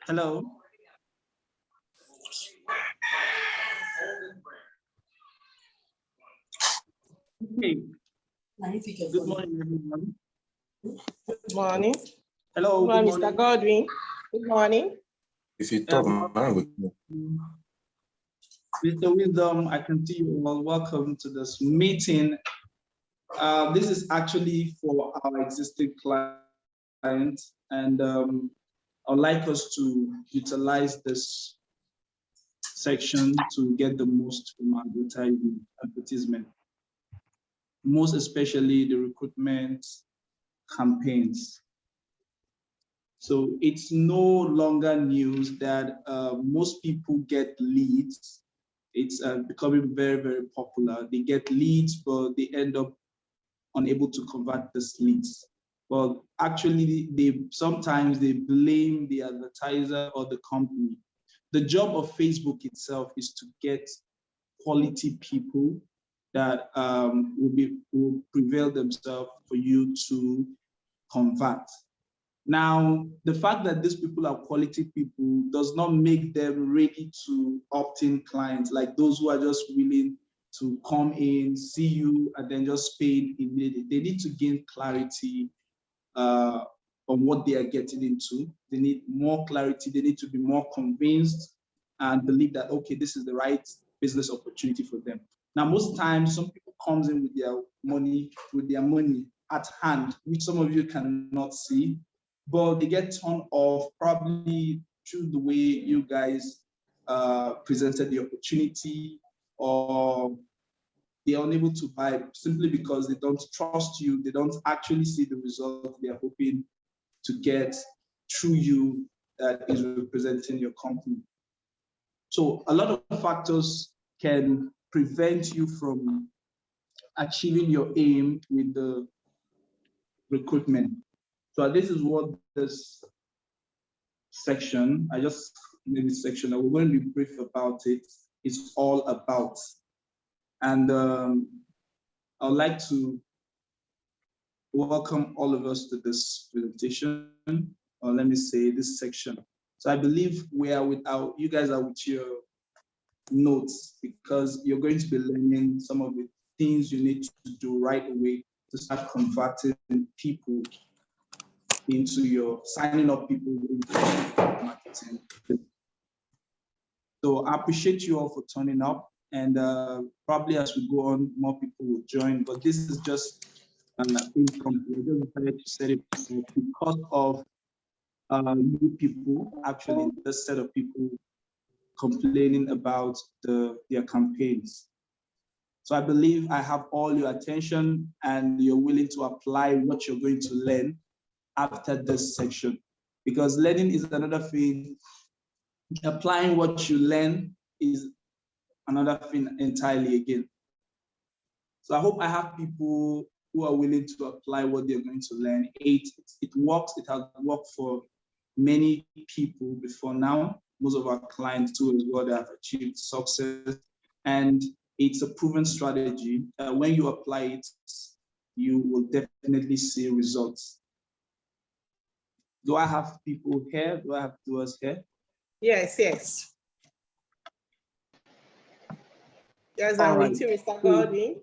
Hello. Hey, good morning, everyone. Good morning. Hello, Good morning, good Mr. Godwin. Good morning. If you talk, Mr. Wisdom, I can see you all. Welcome to this meeting. This is actually for our existing clients, and I'd like us to utilize this section to get the most from advertisement, most especially the recruitment campaigns. So it's no longer news that most people get leads. It's becoming very, very popular. They get leads, but they end up unable to convert these leads. But actually, sometimes they blame the advertiser or the company. The job of Facebook itself is to get quality people that will prevail themselves for you to convert. Now, the fact that these people are quality people does not make them ready to opt-in clients, like those who are just willing to come in, see you, and then just pay immediately. They need to gain clarity on what they are getting into. They need more clarity. They need to be more convinced and believe that, okay, this is the right business opportunity for them. Now, most times, some people comes in with their money at hand, which some of you cannot see, but they get turned off probably through the way you guys presented the opportunity, or they're unable to buy simply because they don't trust you. They don't actually see the result they are hoping to get through you that is representing your company. So a lot of factors can prevent you from achieving your aim with the recruitment. So this is what this section, I just made this section, and we're going to be brief about it, is all about. And I'd like to welcome all of us to this presentation, or let me say this section. So I believe you guys are with your notes, because you're going to be learning some of the things you need to do right away to start converting people into signing up people into marketing. So I appreciate you all for turning up, and probably as we go on, more people will join, but this is just impromptu. We just decided to set it because of new people, actually, this set of people complaining about their campaigns. So I believe I have all your attention and you're willing to apply what you're going to learn after this section, because learning is another thing. Applying what you learn is another thing entirely again. So I hope I have people who are willing to apply what they're going to learn. It works. It has worked for many people before now. Most of our clients too as well, they have achieved success. And it's a proven strategy. When you apply it, you will definitely see results. Do I have people here? Do I have doers here? Yes. Yes, I'm with you, Mr. Godwin.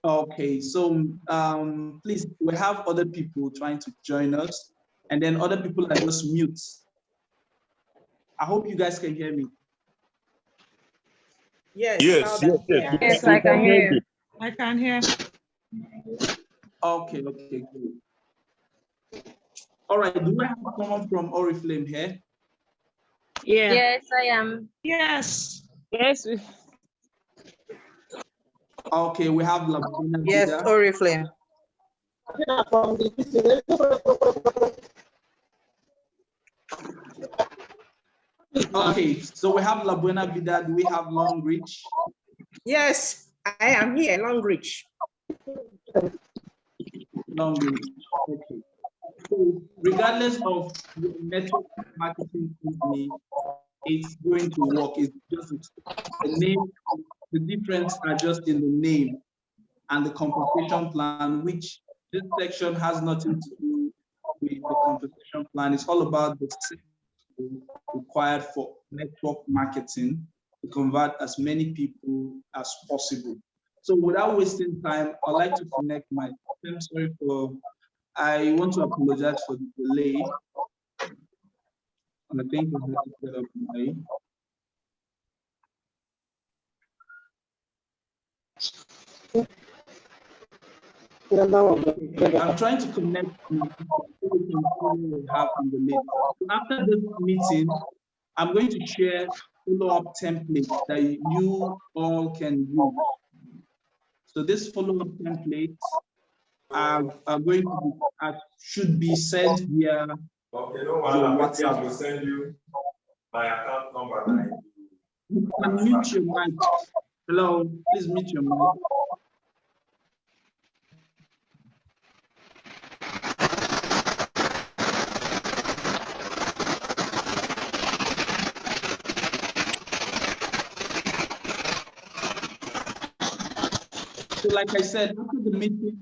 Okay, so please, we have other people trying to join us, and then other people are just mute. I hope you guys can hear me. Yes, I can hear you. I can hear. Okay, good. All right, do I have someone from Oriflame here? Yeah. Yes, I am. Yes. Okay, we have Labuna. Yes, Oriflame. Okay, so we have La Buena Vida. Do we have Long Reach? Yes, I am here, Long Reach. Long Reach, okay. So regardless of the network marketing company, it's going to work. It's just the name, the difference are just in the name and the compensation plan, which this section has nothing to do with the compensation plan is all about the skills required for network marketing to convert as many people as possible. So without wasting time, I'd like to connect my, I'm sorry for, I want to apologize for the delay. And I think I have to set up my, I'm trying to connect my people so we can see what we have on the list. So after this meeting, I'm going to share follow-up templates that you all can use. So this follow-up templates are going to be, should be sent via okay, your WhatsApp. I will send you my account number. You can mute your mic. Hello, please mute your mic. So like I said, after the meeting,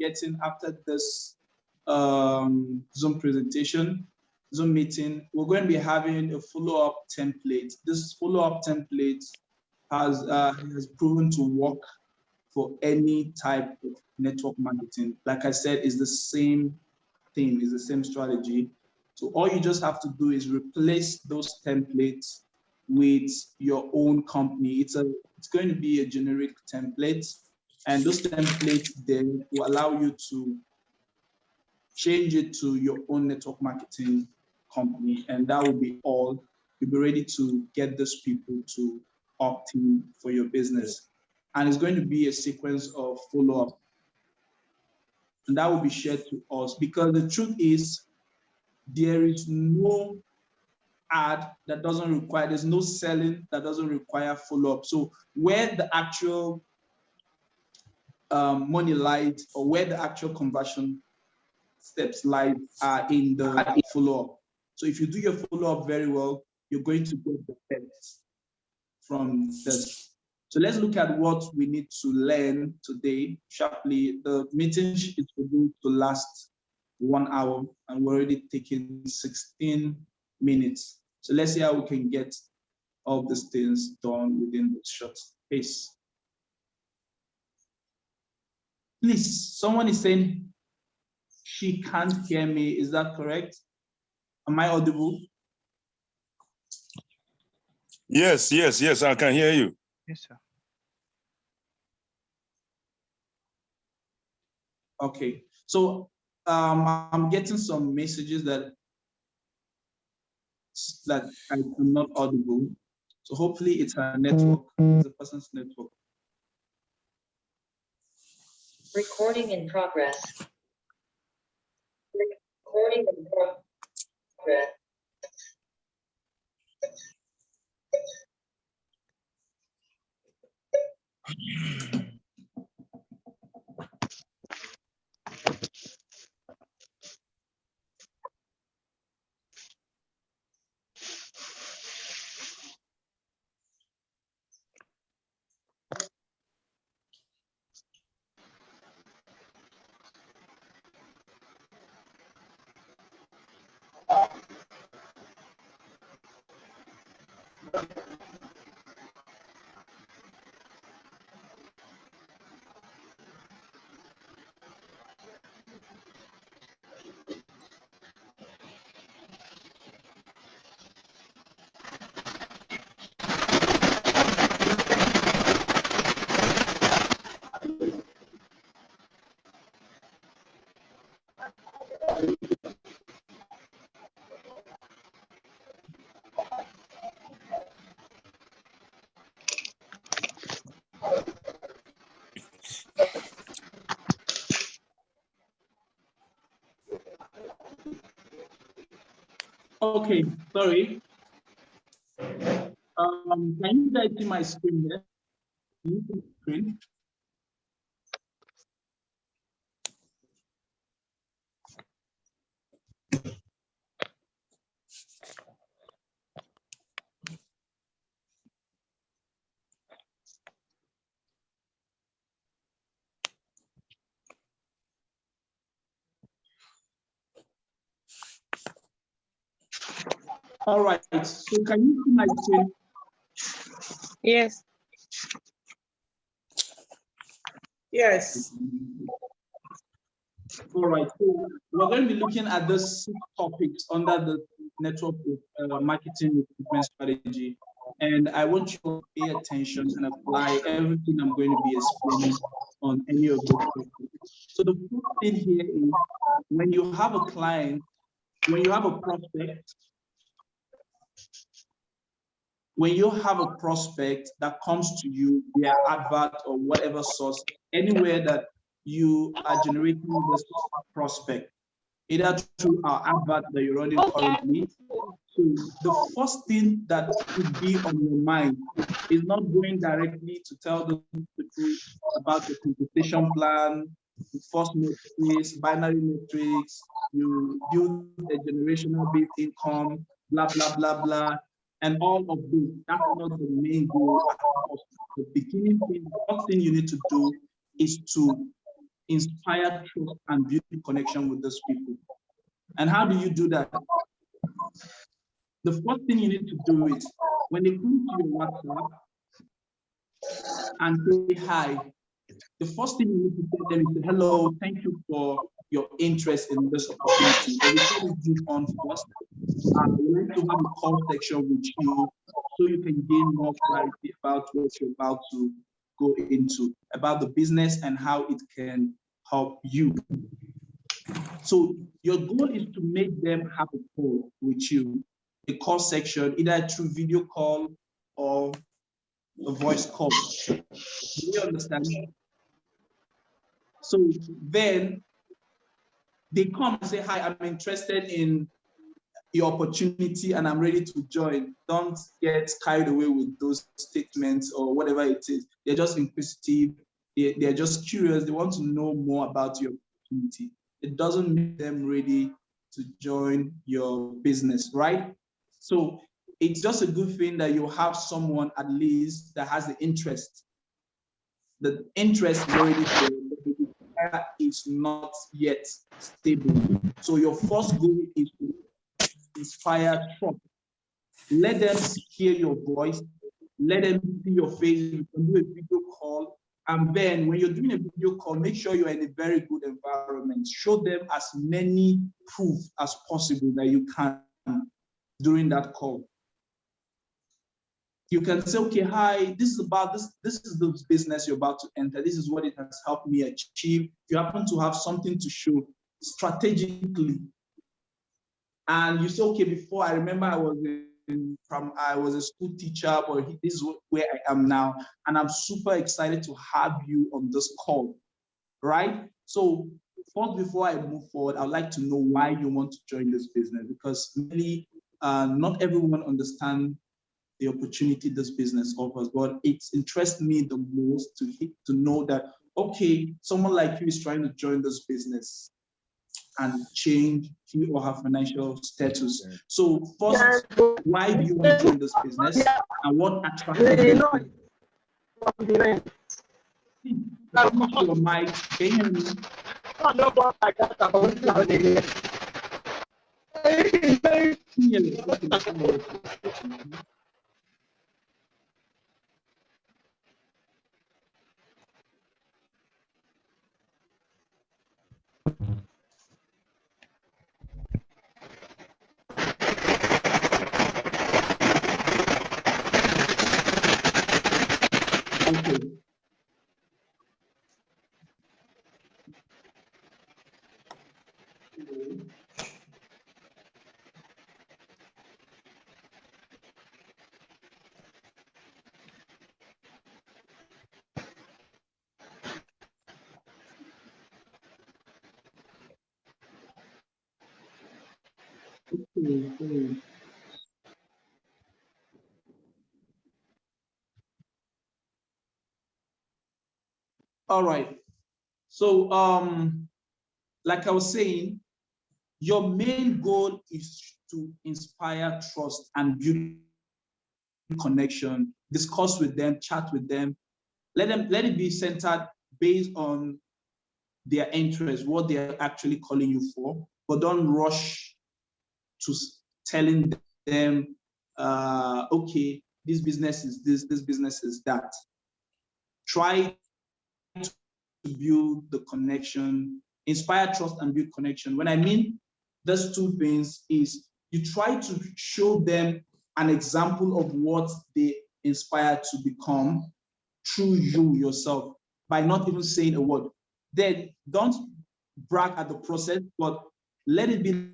getting after this Zoom presentation, Zoom meeting, we're going to be having a follow-up template. This follow-up template has proven to work for any type of network marketing. Like I said, it's the same thing, it's the same strategy. So all you just have to do is replace those templates with your own company. It's going to be a generic template, and those templates then will allow you to change it to your own network marketing company, and that will be all. You'll be ready to get those people to opt in for your business. And it's going to be a sequence of follow-up, and that will be shared to us, because the truth is there is no ad that doesn't require, there's no selling that doesn't require follow-up. So where the actual money lies, or where the actual conversion steps lie, are in the follow-up. So if you do your follow-up very well, you're going to get the best from this. So let's look at what we need to learn today sharply. The meeting is scheduled to last 1 hour, and we're already taking 16 minutes. So let's see how we can get all these things done within this short space. Please, someone is saying she can't hear me. Is that correct? Am I audible? Yes, I can hear you. Yes, sir. Okay, so I'm getting some messages that I'm not audible. So hopefully it's her network, it's the person's network. Recording in progress. Recording in progress. Okay, sorry. Can you guys see my screen here? Can you see my screen? All right, so can you see my screen? Yes. Yes. All right, so we're going to be looking at the 6 topics under the network marketing recruitment strategy. And I want you to pay attention and apply everything I'm going to be explaining on any of those topics. So the first thing here is when you have a client, when you have a prospect, that comes to you via advert or whatever source, anywhere that you are generating this prospect, either through our advert that you're running currently. So the first thing that should be on your mind is not going directly to tell the people about the compensation plan, the first metrics, binary metrics, you build a generational based income, blah, blah, blah, blah, and all of this. That's not the main goal. The beginning thing, the first thing you need to do is to inspire trust and build connection with those people. And how do you do that? The first thing you need to do is when they come to your WhatsApp and say hi, the first thing you need to tell them is hello, thank you for your interest in this opportunity. But before we move on first, we like to have a call section with you so you can gain more clarity about what you're about to go into, about the business and how it can help you. So your goal is to make them have a call with you, a call section, either through video call or a voice call. Do you understand? So then they come and say, hi, I'm interested in your opportunity and I'm ready to join. Don't get carried away with those statements or whatever it is. They're just inquisitive. They're just curious. They want to know more about your opportunity. It doesn't make them ready to join your business, right? So it's just a good thing that you have someone at least that has the interest. The interest is already there, but the desire is not yet stable. So your first goal is to inspire trust. Let them hear your voice. Let them see your face. You can do a video call. And then when you're doing a video call, make sure you're in a very good environment. Show them as many proof as possible that you can during that call. You can say, okay, hi, this is about this. This is the business you're about to enter. This is what it has helped me achieve. If you happen to have something to show strategically, and you say, okay, before I remember I was a school teacher, but this is where I am now, and I'm super excited to have you on this call, right? So first, before I move forward, I'd like to know why you want to join this business, because really, not everyone understands the opportunity this business offers, but it interests me the most to know that, okay, someone like you is trying to join this business and change his or her financial status. So first, why do you want to join this business and what attracted you? Your mic, can you hear me? Okay. All right. So, like I was saying, your main goal is to inspire trust and build connection, discuss with them, chat with them. Let it be centered based on their interest, what they're actually calling you for, but don't rush to telling them, okay, this business is this business is that. Try to build the connection, inspire trust and build connection. When I mean those two things is you try to show them an example of what they inspire to become through you yourself by not even saying a word. Then don't brag at the process, but let it be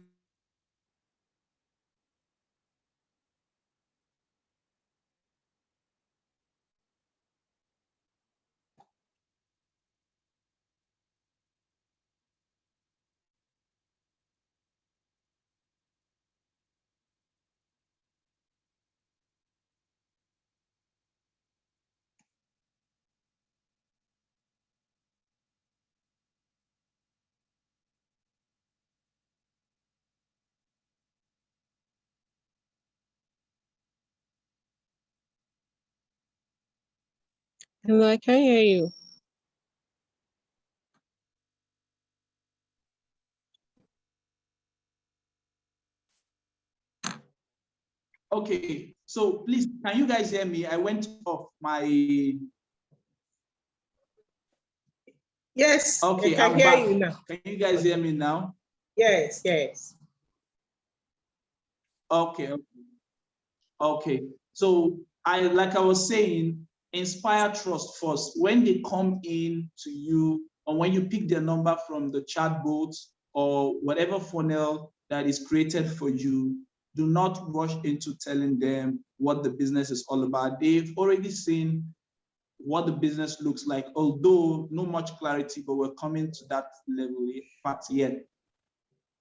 Hello, I can hear you. okay. So please, can you guys hear me? I went off my. Yes, Okay, I can I'm hear back. you now. Can you guys hear me now? Yes, yes. Okay, okay. So like I was saying, inspire trust first. When they come in to you, or when you pick their number from the chatbot or whatever funnel that is created for you, do not rush into telling them what the business is all about. They've already seen what the business looks like, although no much clarity, but we're coming to that level part yet.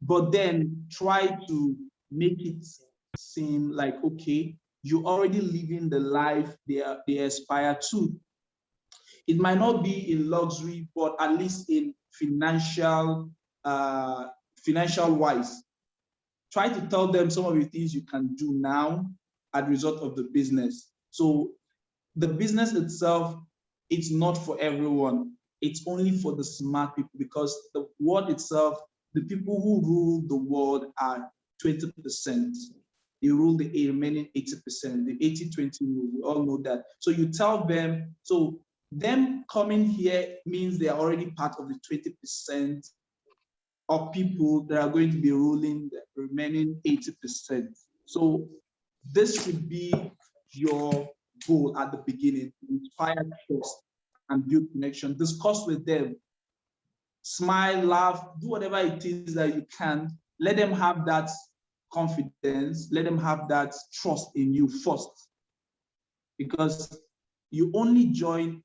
But then try to make it seem like, okay, you're already living the life they aspire to. It might not be in luxury, but at least in financial wise. Try to tell them some of the things you can do now as a result of the business. So the business itself, it's not for everyone. It's only for the smart people, because the world itself, the people who rule the world are 20%. They rule the remaining 80%, the 80-20 rule. We all know that. So you tell them, so them coming here means they are already part of the 20% of people that are going to be ruling the remaining 80%. So this should be your goal at the beginning: inspire trust and build connection. Discuss with them, smile, laugh, do whatever it is that you can. Let them have that confidence, let them have that trust in you first, because you only join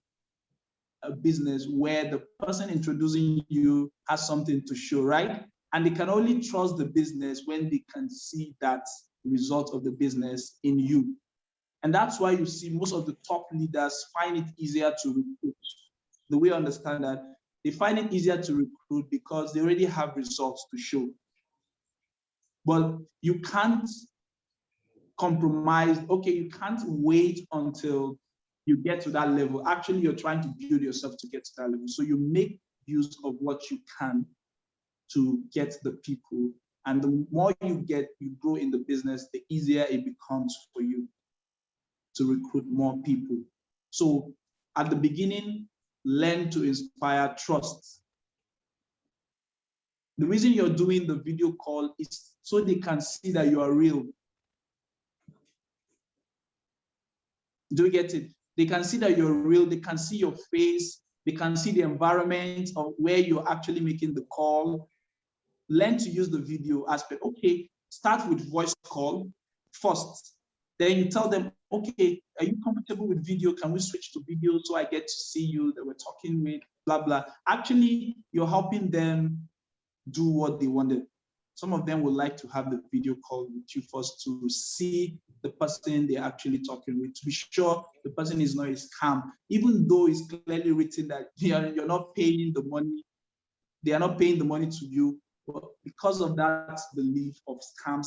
a business where the person introducing you has something to show, right? And they can only trust the business when they can see that result of the business in you. And that's why you see most of the top leaders find it easier to recruit. The way I understand that, they find it easier to recruit because they already have results to show. But you can't compromise. Okay, you can't wait until you get to that level. Actually, you're trying to build yourself to get to that level. So you make use of what you can to get the people. And the more you grow in the business, the easier it becomes for you to recruit more people. So at the beginning, learn to inspire trust. The reason you're doing the video call is so they can see that you are real. Do you get it? They can see that you're real. They can see your face. They can see the environment of where you're actually making the call. Learn to use the video aspect. Okay, start with voice call first. Then you tell them, okay, are you comfortable with video? Can we switch to video so I get to see you that we're talking with, blah, blah. Actually, you're helping them do what they wanted. Some of them would like to have the video call with you first to see the person they're actually talking with, to be sure the person is not a scam, even though it's clearly written that you're not paying the money, they are not paying the money to you. But because of that belief of scam,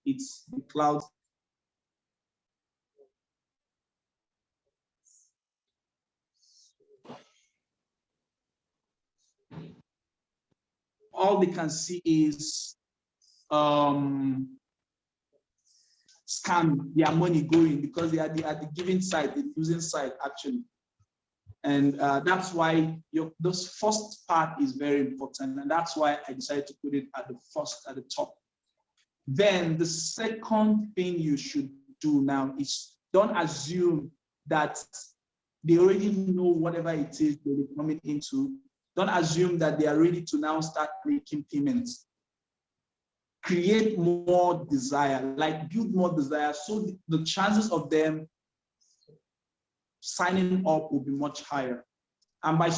it's the cloud. All they can see is scam their money going because they are at the giving side, the losing side actually. And that's why this first part is very important. And that's why I decided to put it at the top. Then the second thing you should do now is don't assume that they already know whatever it is they're coming into. Don't assume that they are ready to now start making payments. Create more desire, like build more desire, so the chances of them signing up will be much higher. And by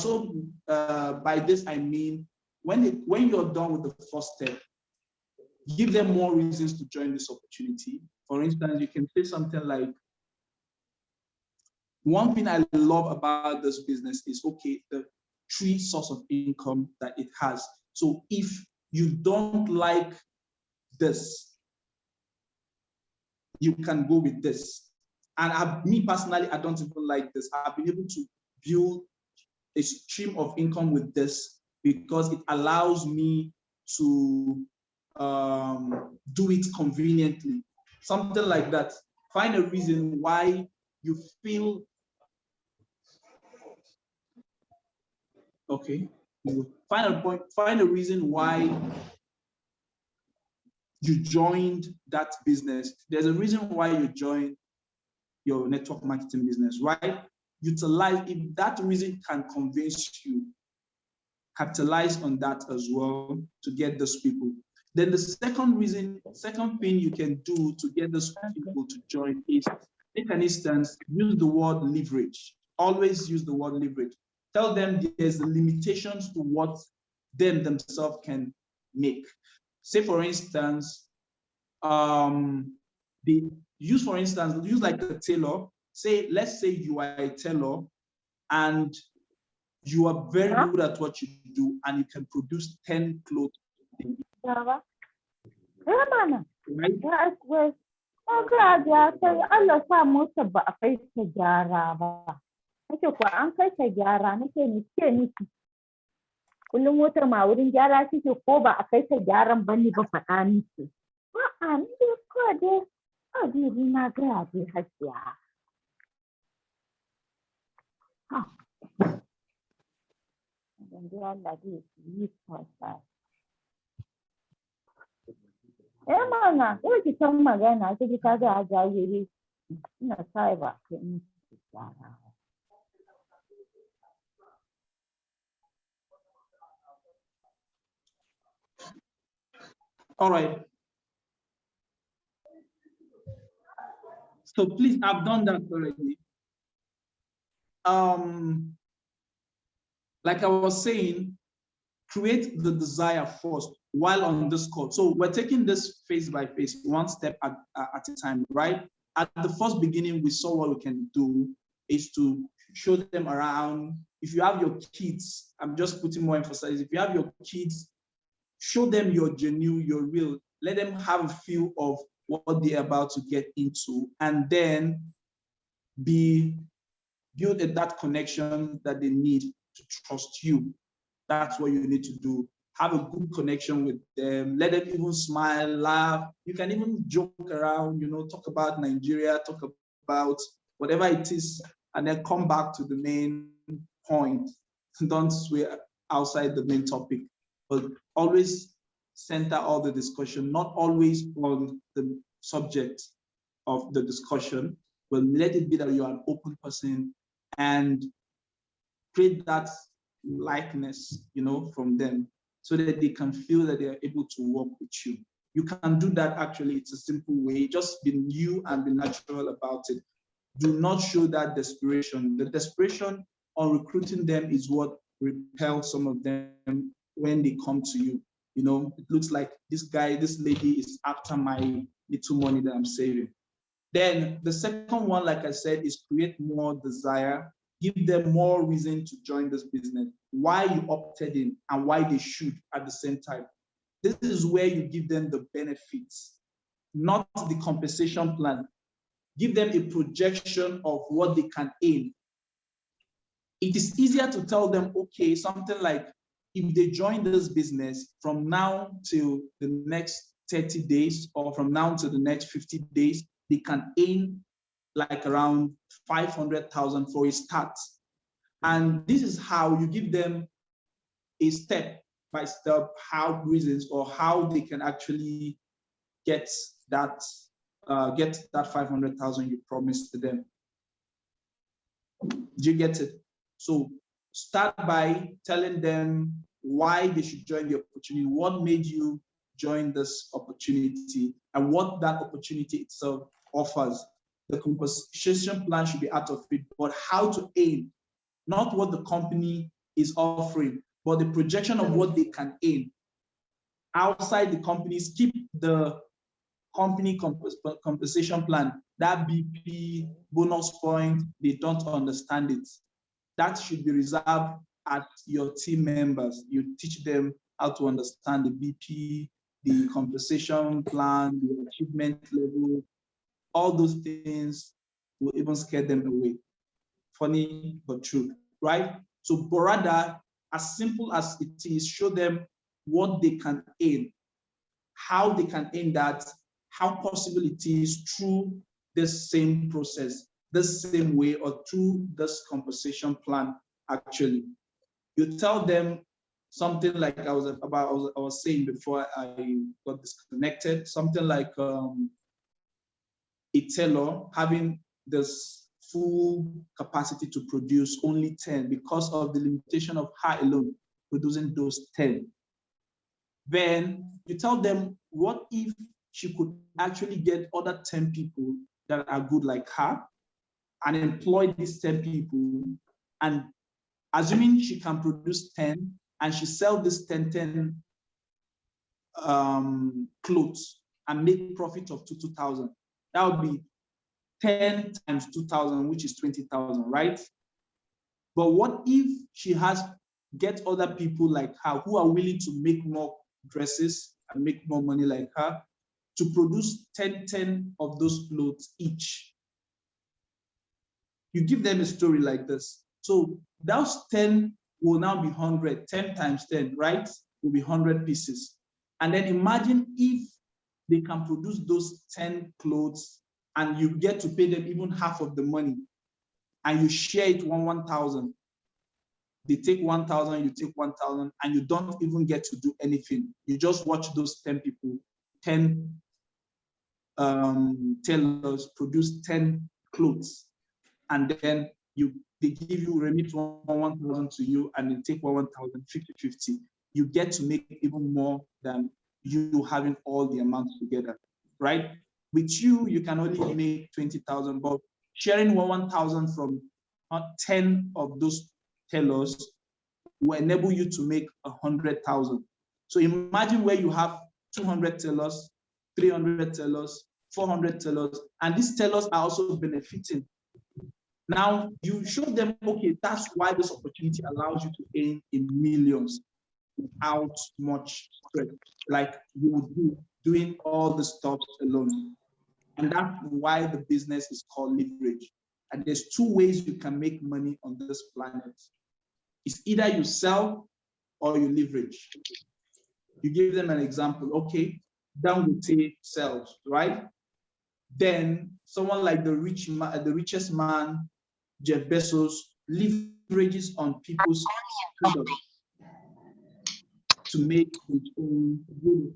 this I mean when you're done with the first step, give them more reasons to join this opportunity. For instance, you can say something like, one thing I love about this business is, okay, the 3 sources of income that it has. So if you don't like this, you can go with this. And me personally, I don't even like this. I've been able to build a stream of income with this because it allows me to do it conveniently. Something like that. Find a reason why you feel, okay, find a reason why you joined that business. There's a reason why you joined your network marketing business, right? Utilize, if that reason can convince you, capitalize on that as well to get those people. Then the second thing you can do to get those people to join is, take an instance, use the word leverage. Always use the word leverage. Tell them there's limitations to what themselves can make. Say for instance, use like a tailor. Let's say you are a tailor and you are very good at what you do and you can produce 10 clothes. Right? Kullum motar ma wurin gyara kike ko ba a kai ta gyaran bane ba faɗa miki. A'a ni dai ko dai adiri na ga dai hajiya. Ha. Dan dai Allah dai yi kwasa. Mana, ko ki san magana kike ka ga ajayiri. Ina sai ba kai ni gyara. All right. So please, I've done that already. Like I was saying, create the desire first while on this call. So we're taking this phase by phase, one step at a time, right? At the first beginning, we saw what we can do is to show them around. If you have your kids, I'm just putting more emphasis. If you have your kids, show them you're genuine, you're real. Let them have a feel of what they're about to get into, and then build that connection that they need to trust you. That's what you need to do. Have a good connection with them. Let them even smile, laugh. You can even joke around, talk about Nigeria, talk about whatever it is, and then come back to the main point. Don't sway outside the main topic, but always center all the discussion, not always on the subject of the discussion, but let it be that you are an open person and create that likeness, from them so that they can feel that they are able to work with you. You can do that actually. It's a simple way. Just be you and be natural about it. Do not show that desperation. The desperation on recruiting them is what repels some of them when they come to you. It looks like this lady is after my little money that I'm saving. Then the second one, like I said, is create more desire. Give them more reason to join this business, why you opted in and why they should at the same time. This is where you give them the benefits, not the compensation plan. Give them a projection of what they can aim. It is easier to tell them, okay, something like, if they join this business from now till the next 30 days or from now to the next 50 days, they can earn like around 500,000 for a start. And this is how you give them a step by step how reasons or how they can actually get that 500,000 you promised to them. Do you get it? So start by telling them why they should join the opportunity, what made you join this opportunity, and what that opportunity itself offers. The compensation plan should be out of it, but how to aim, not what the company is offering, but the projection of what they can aim. Outside the companies, keep the company compensation plan, that BP, bonus point, they don't understand it. That should be reserved at your team members. You teach them how to understand the BP, the compensation plan, the achievement level, all those things will even scare them away. Funny but true, right? So, but rather, as simple as it is, show them what they can aim, how they can aim that, how possible it is through this same process, this same way, or through this compensation plan, actually. You tell them something like I was saying before I got disconnected, something like a tailor having this full capacity to produce only 10 because of the limitation of her alone producing those 10. Then you tell them, what if she could actually get other 10 people that are good like her and employ these 10 people, and assuming she can produce 10 and she sell this 10 clothes and make profit of 2,000, that would be 10 times 2,000, which is 20,000, right? But what if she get other people like her who are willing to make more dresses and make more money like her to produce 10 of those clothes each? You give them a story like this. So those 10 will now be 100, 10 times 10, right? Will be 100 pieces. And then imagine if they can produce those 10 clothes and you get to pay them even half of the money and you share it 1,000. They take 1,000, you take 1,000, and you don't even get to do anything. You just watch those 10 people, 10 tailors produce 10 clothes, and then they give you, remit 1,000 to you, and they take 1,000, 50-50. You get to make even more than you having all the amounts together, right? With you can only make 20,000, but sharing 1,000 from 10 of those tailors will enable you to make 100,000. So imagine where you have 200 tailors, 300 tailors, 400 tailors, and these tailors are also benefiting. Now you show them, okay, that's why this opportunity allows you to earn in millions without much stress, like you would do doing all the stuff alone. And that's why the business is called leverage. And there's two ways you can make money on this planet. It's either you sell or you leverage. You give them an example. Okay, Dangote sells, right? Then someone like the richest man, Jeff Bezos, leverages on people's products to make his own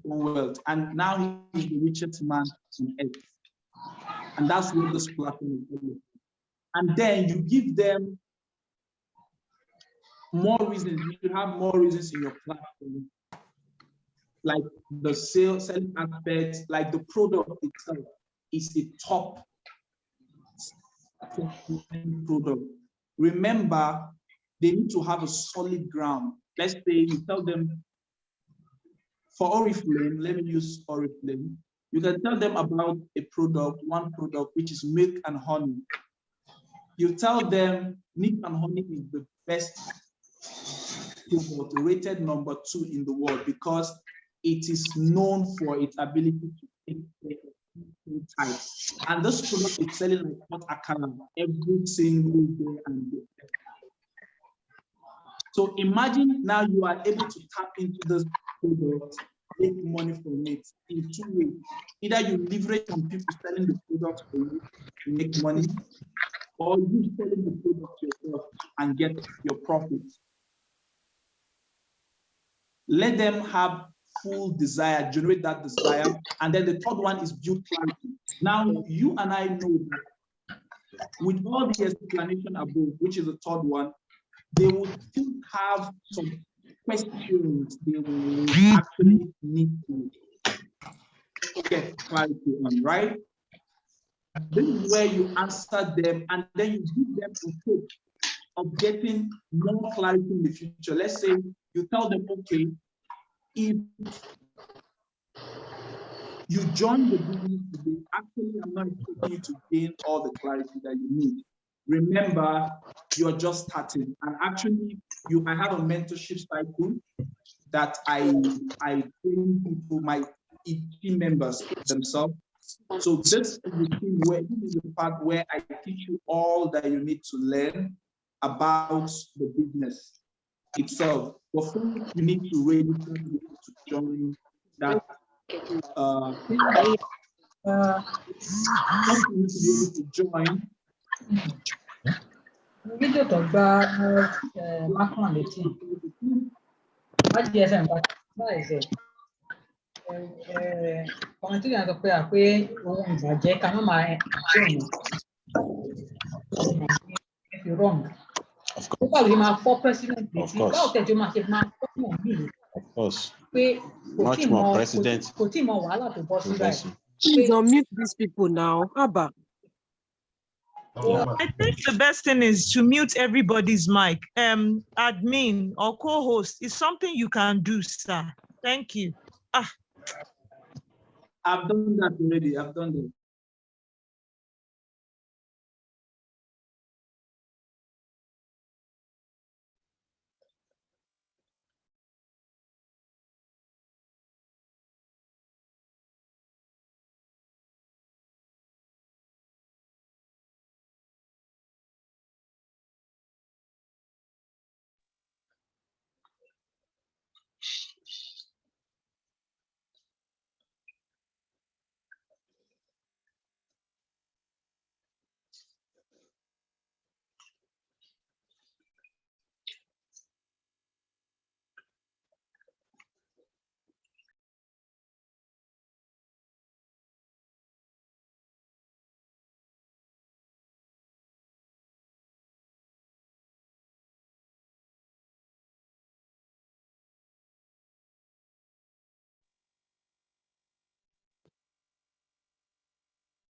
wealth. And now he's the richest man on earth. And that's what this platform is doing. And then you give them more reasons. You should have more reasons in your platform, like the selling aspect, like the product itself is a top product. Remember, they need to have a solid ground. Let's say you tell them for Oriflame, let me use Oriflame. You can tell them about a product, one product, which is milk and honey. You tell them milk and honey is the best product, rated #2 in the world, because it is known for its ability to take care of types. And this product is selling like hot akara every single day and day. So imagine now you are able to tap into this product, make money from it in two ways. Either you leverage on people selling the product product for you to make money, or you selling the product yourself and get your profit. Let them have full desire, generate that desire. And then the third one is build clarity. Now, you and I know that with all the explanation above, which is the third one, they will still have some questions they will actually need to get clarity on, right? This is where you answer them and then you give them a hope of getting more clarity in the future. Let's say you tell them, okay, if you join the business today, actually, I'm not expecting you to gain all the clarity that you need. Remember, you're just starting. And actually, I have a mentorship cycle that I train people, my team members themselves. So this is the part where I teach you all that you need to learn about the business itself. But first, you need to register to join that. You need to be able to join. Video tó gba Macron létí. Má jẹ́ ẹsẹ̀ nípa báyìí ṣe. Ọmọ tí yàtọ̀ pé àpé ohun ìbàjẹ́ ká má máa ṣe ọ̀nà. If you're wrong. Ó bá wí máa fọ́ president létí. Báwo tẹ̀jú máa ṣe máa fọ́ mọ̀ mí? Of course. Pé Much more president. kò tí mọ wàhálà tó bọ́ sí báyìí. Please unmute these people now. Abba. I think the best thing is to mute everybody's mic. Admin or co-host is something you can do, sir. Thank you. I've done that already. I've done that.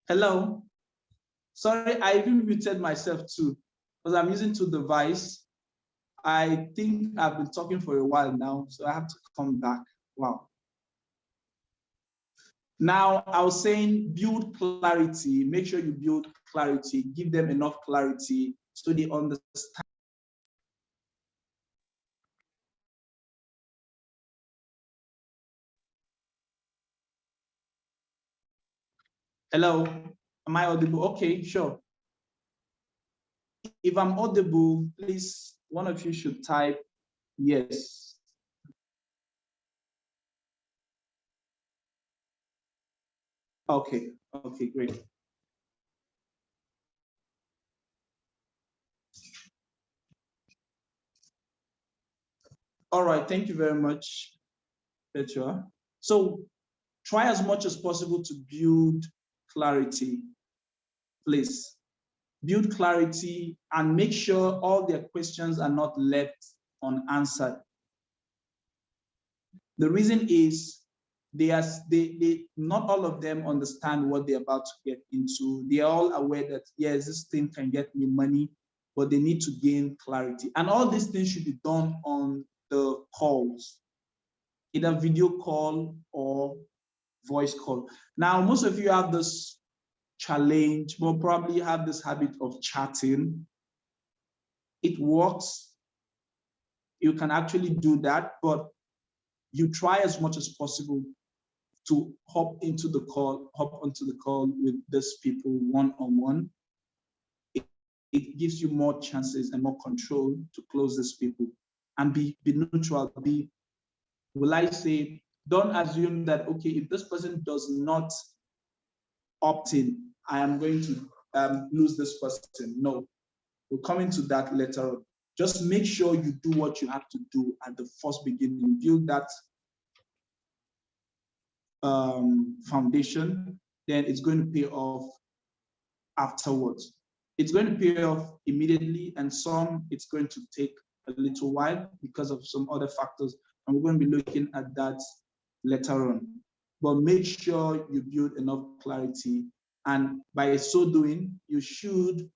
Hello. Sorry, I even muted myself too, because I'm using two devices. I think I've been talking for a while now, so I have to come back. Wow. Now, I was saying build clarity. Make sure you build clarity. Give them enough clarity so they understand. Hello, am I audible? Okay, sure. If I'm audible, please, one of you should type yes. Okay, okay, great. All right, thank you very much, Petra. So try as much as possible to build clarity, please. Build clarity and make sure all their questions are not left unanswered. The reason is they not all of them understand what they're about to get into. They are all aware that, yes, this thing can get me money, but they need to gain clarity. And all these things should be done on the calls, either video call or voice call. Now, most of you have this challenge, but probably have this habit of chatting. It works. You can actually do that, but you try as much as possible to hop onto the call with these people one-on-one. It gives you more chances and more control to close these people and be neutral. Will I say, don't assume that, okay, if this person does not opt in, I am going to lose this person. No, we're coming to that later on. Just make sure you do what you have to do at the first beginning. Build that foundation, then it's going to pay off afterwards. It's going to pay off immediately, and some it's going to take a little while because of some other factors, and we're going to be looking at that later on. But make sure you build enough clarity, and by so doing, you should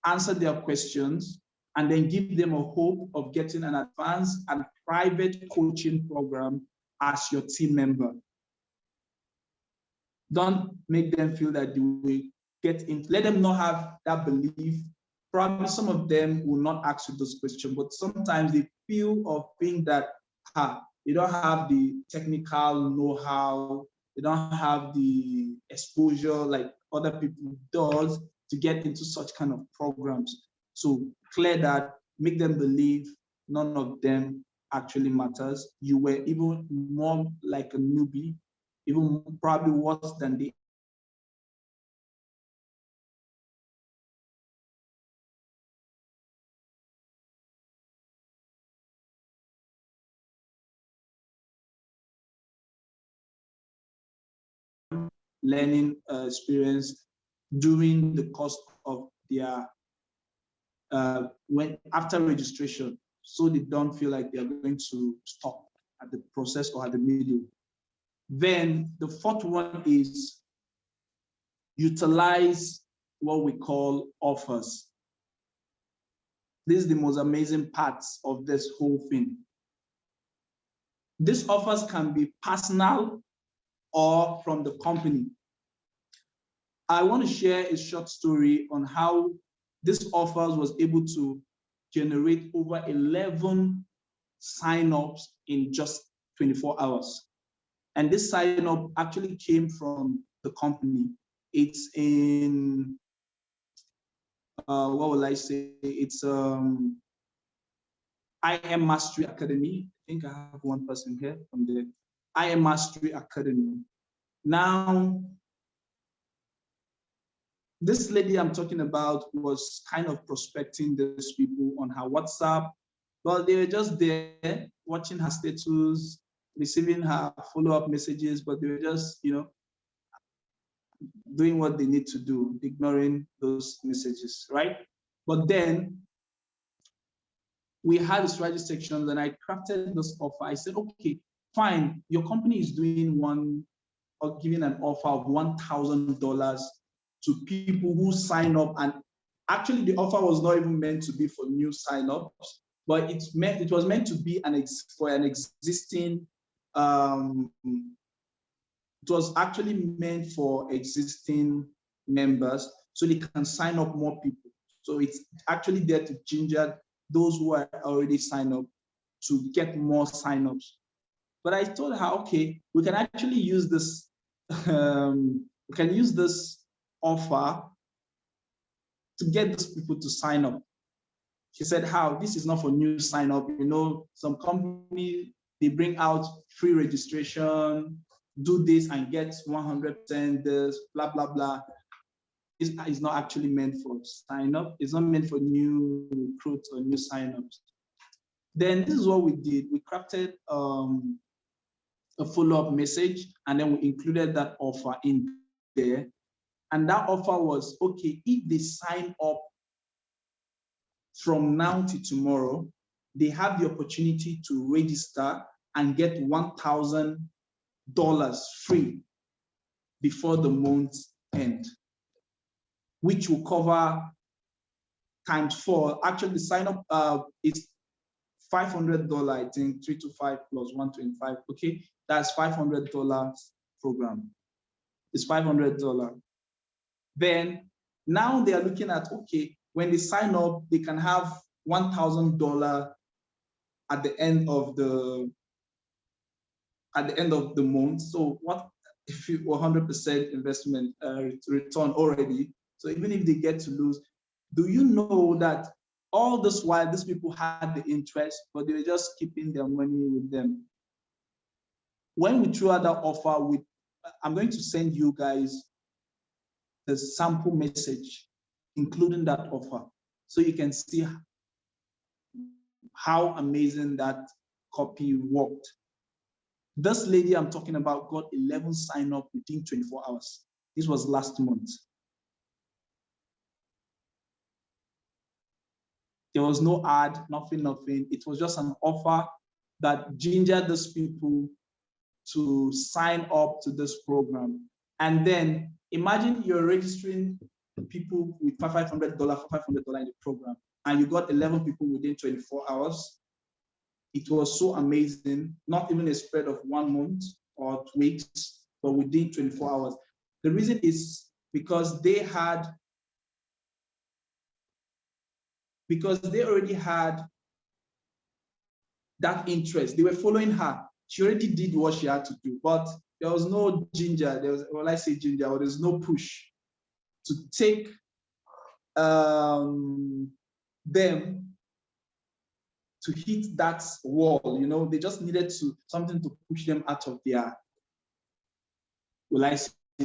answer their questions and then give them a hope of getting an advanced and private coaching program as your team member. Don't make them feel that you will get in. Let them not have that belief. Probably some of them will not ask you those questions, but sometimes they feel or think that you don't have the technical know-how, you don't have the exposure like other people does to get into such kind of programs. So clear that, make them believe none of them actually matters. You were even more like a newbie, even probably worse than the learning experience during the course of their after registration, so they don't feel like they're going to stop at the process or at the middle. Then the fourth one is utilize what we call offers. This is the most amazing parts of this whole thing. These offers can be personal or from the company. I want to share a short story on how this offers was able to generate over 11 signups in just 24 hours. And this sign up actually came from the company. It's in, what will I say? It's IM Mastery Academy. I think I have one person here from the IM Mastery Academy. Now, this lady I'm talking about was kind of prospecting these people on her WhatsApp, but they were just there watching her status, receiving her follow-up messages, but they were just, doing what they need to do, ignoring those messages, right? But then we had the strategy sections and I crafted this offer. I said, okay, fine, your company is doing giving an offer of $1,000 to people who sign up. And actually the offer was not even meant to be for new signups, but it was meant to be for an existing, it was actually meant for existing members so they can sign up more people. So it's actually there to ginger those who are already signed up to get more signups. But I told her, okay, we can actually use this, we can use this offer to get these people to sign up. She said, how? This is not for new sign up. Some companies, they bring out free registration, do this and get 100% this, blah, blah, blah. It's not actually meant for sign up. It's not meant for new recruits or new signups. Then this is what we did. We crafted a follow-up message, and then we included that offer in there. And that offer was, okay, if they sign up from now to tomorrow, they have the opportunity to register and get $1,000 free before the month end, which will cover ×4. Actually, the sign up is $500, I think, 3 to 5 plus 125. Okay, that's $500 program. It's $500. Then now they are looking at, okay, when they sign up, they can have $1,000 at the end of the month. So what if you 100% investment return already? So even if they get to lose, do you know that all this while these people had the interest, but they were just keeping their money with them? When we threw out that offer, I'm going to send you guys the sample message, including that offer. So you can see how amazing that copy worked. This lady I'm talking about got 11 sign-up within 24 hours. This was last month. There was no ad, nothing. It was just an offer that gingered these people to sign up to this program. And then imagine you're registering people with $500 for $500 in the program, and you got 11 people within 24 hours. It was so amazing, not even a spread of 1 month or 2 weeks, but within 24 hours. The reason is because they already had that interest. They were following her. She already did what she had to do, but there was no ginger. There's no push to take them to hit that wall. You know, they just needed something to push them out of their,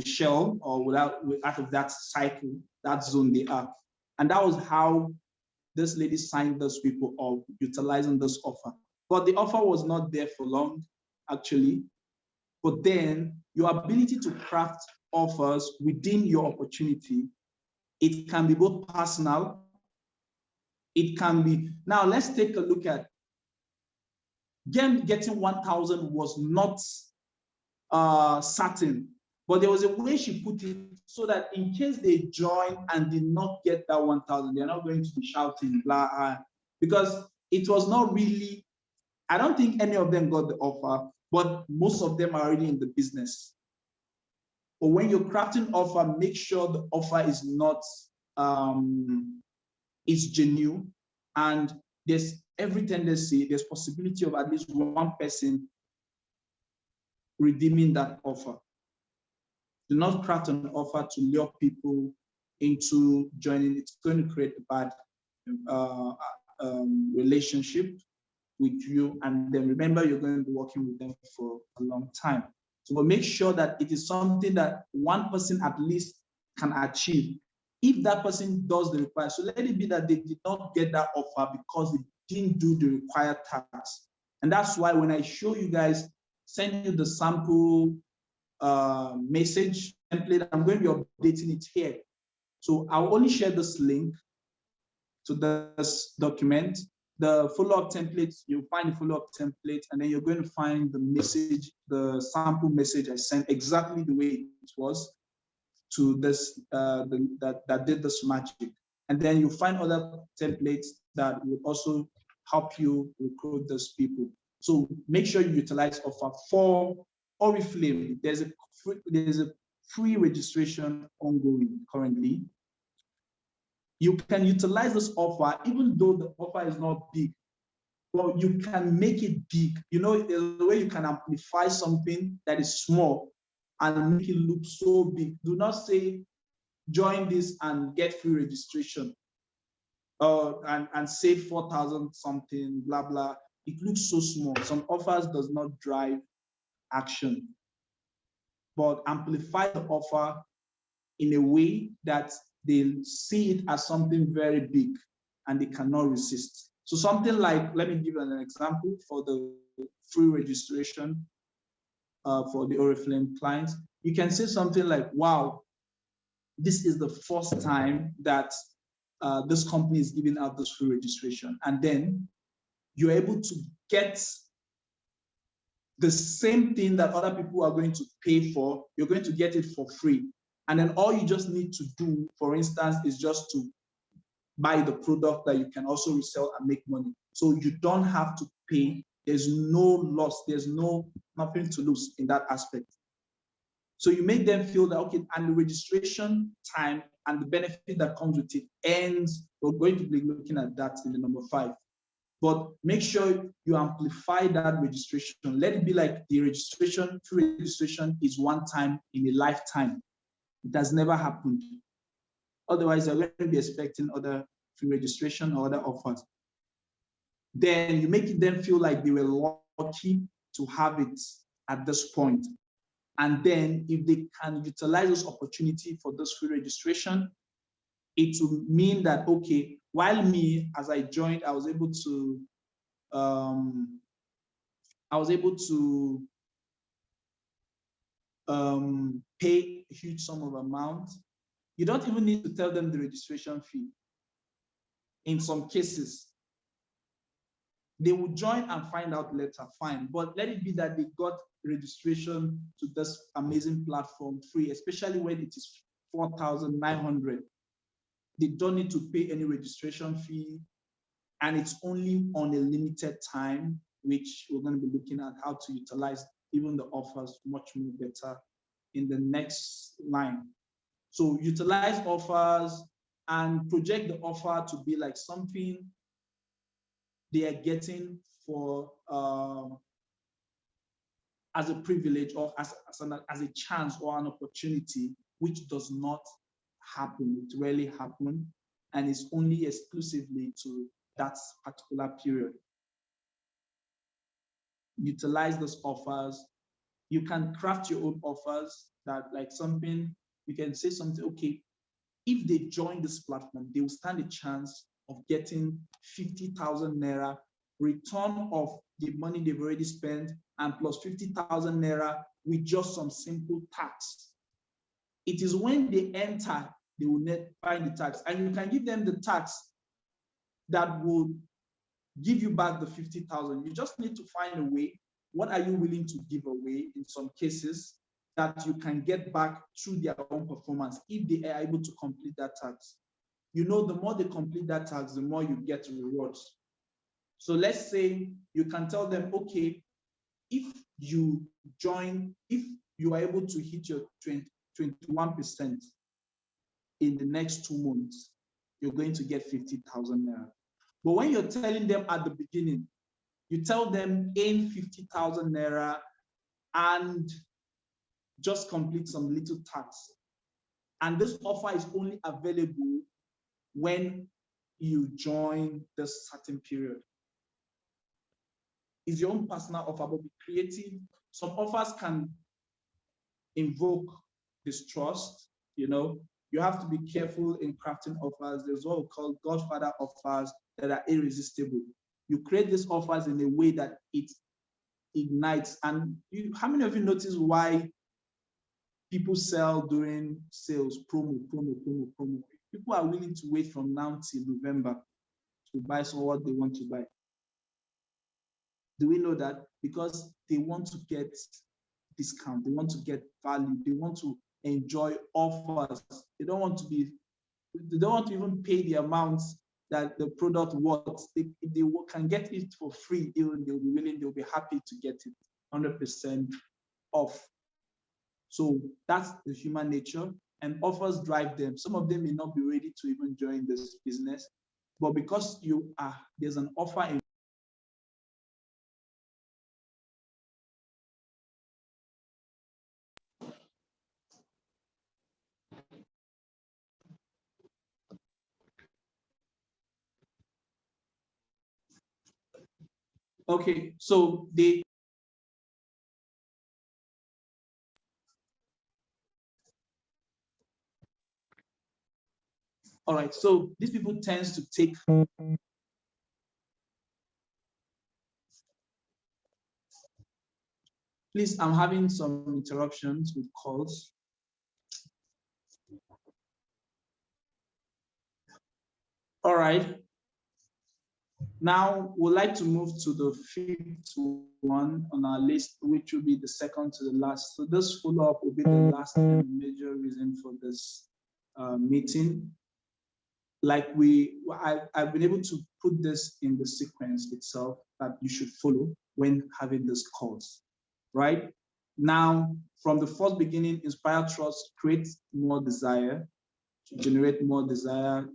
shell, or out of that cycle, that zone they are. And that was how this lady signed those people up, utilizing this offer. But the offer was not there for long, actually. But then your ability to craft offers within your opportunity, it can be both personal, it can be, now let's take a look at, getting 1,000 was not certain, but there was a way she put it so that in case they join and did not get that 1,000, they're not going to be shouting, blah, because it was not really, I don't think any of them got the offer, but most of them are already in the business. But when you're crafting offer, make sure the offer is not, is genuine, and there's every tendency, there's possibility of at least one person redeeming that offer. Do not craft an offer to lure people into joining. It's going to create a bad relationship with you. And then remember, you're going to be working with them for a long time. So we'll make sure that it is something that one person at least can achieve. If that person does the required, so let it be that they did not get that offer because they didn't do the required tasks. And that's why when I show you guys, send you the sample message template, I'm going to be updating it here. So I'll only share this link to this document. The follow-up template, you'll find the follow-up template, and then you're going to find the message, the sample message I sent exactly the way it was to this, that did this magic. And then you'll find other templates that will also help you recruit those people. So make sure you utilize offer. For Oriflame, there's a free registration ongoing currently. You can utilize this offer, even though the offer is not big, but you can make it big. You know, there's a way you can amplify something that is small and make it look so big. Do not say, join this and get free registration, and save 4,000 something, blah, blah. It looks so small. Some offers does not drive action, but amplify the offer in a way that they see it as something very big and they cannot resist. So something like, let me give you an example for the free registration for the Oriflame clients. You can say something like, wow, this is the first time that this company is giving out this free registration. And then you're able to get the same thing that other people are going to pay for, you're going to get it for free. And then all you just need to do, for instance, is just to buy the product that you can also resell and make money. So you don't have to pay. There's no loss. There's nothing to lose in that aspect. So you make them feel that, okay, and the registration time and the benefit that comes with it ends. We're going to be looking at that in the number 5. But make sure you amplify that registration. Let it be like the registration, free registration is one time in a lifetime. It has never happened. Otherwise, they're going to be expecting other free registration or other offers. Then you make them feel like they were lucky to have it at this point. And then if they can utilize this opportunity for this free registration, it will mean that, okay, while me, as I joined, I was able to pay a huge sum of amount. You don't even need to tell them the registration fee. In some cases, they will join and find out later, fine. But let it be that they got registration to this amazing platform free, especially when it is 4,900. They don't need to pay any registration fee, and it's only on a limited time, which we're going to be looking at how to utilize even the offers much more better in the next line. So utilize offers and project the offer to be like something they are getting for as a privilege or as a chance or an opportunity, which does not happen. It rarely happens, and it's only exclusively to that particular period. Utilize those offers. You can craft your own offers that, like, something, you can say something, okay, if they join this platform, they will stand a chance of getting 50,000 naira return of the money they've already spent, and plus 50,000 naira with just some simple tax. It is when they enter, they will find the tax, and you can give them the tax that will give you back the 50,000. You just need to find a way. What are you willing to give away in some cases that you can get back through their own performance if they are able to complete that tax? You know, the more they complete that tax, the more you get rewards. So let's say you can tell them, okay, if you join, if you are able to hit your 21% in the next 2 months, you're going to get 50,000 naira. But when you're telling them at the beginning, you tell them aim 50,000 naira and just complete some little tax. And this offer is only available when you join this certain period. It's your own personal offer, but be creative. Some offers can invoke distrust. You know, you have to be careful in crafting offers. There's what we call Godfather offers that are irresistible. You create these offers in a way that it ignites. And how many of you notice why people sell during sales? Promo. People are willing to wait from now till November to buy what they want to buy. Do we know that? Because they want to get discount, they want to get value, they want to enjoy offers. They don't want to even pay the amounts that the product worth. If they can get it for free, even they'll be happy to get it 100% off. So that's the human nature, and offers drive them. Some of them may not be ready to even join this business, but because there's an offer in okay, so all right, so these people tends to take please, I'm having some interruptions with calls. All right. Now we'd like to move to the 5th one on our list, which will be the second to the last. So this follow-up will be the last and major reason for this meeting. Like I've been able to put this in the sequence itself that you should follow when having this calls, right? Now, from the first beginning, inspire trust, create more desire, to generate more desire,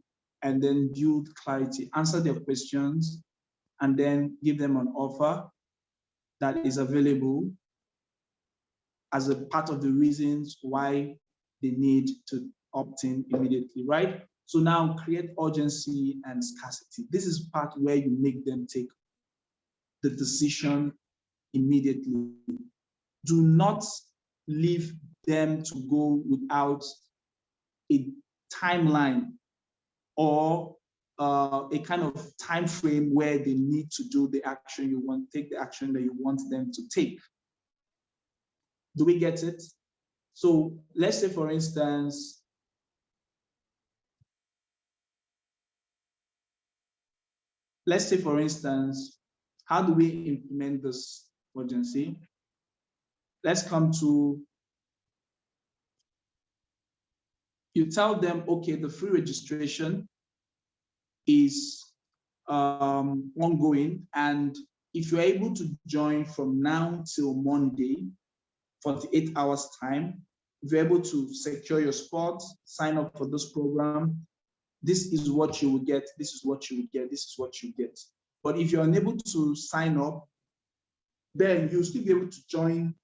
and then build clarity, answer their questions, and then give them an offer that is available as a part of the reasons why they need to opt in immediately, right? So now create urgency and scarcity. This is part where you make them take the decision immediately. Do not leave them to go without a timeline or a kind of time frame where they need to do the action you want, take the action that you want them to take. Do we get it? So let's say, for instance, how do we implement this urgency? Let's come to, you tell them, okay, the free registration is ongoing, and if you're able to join from now till Monday, 48 hours time, if you're able to secure your spot, sign up for this program, this is what you will get, this is what you will get, this is what you get. But if you're unable to sign up, then you'll still be able to join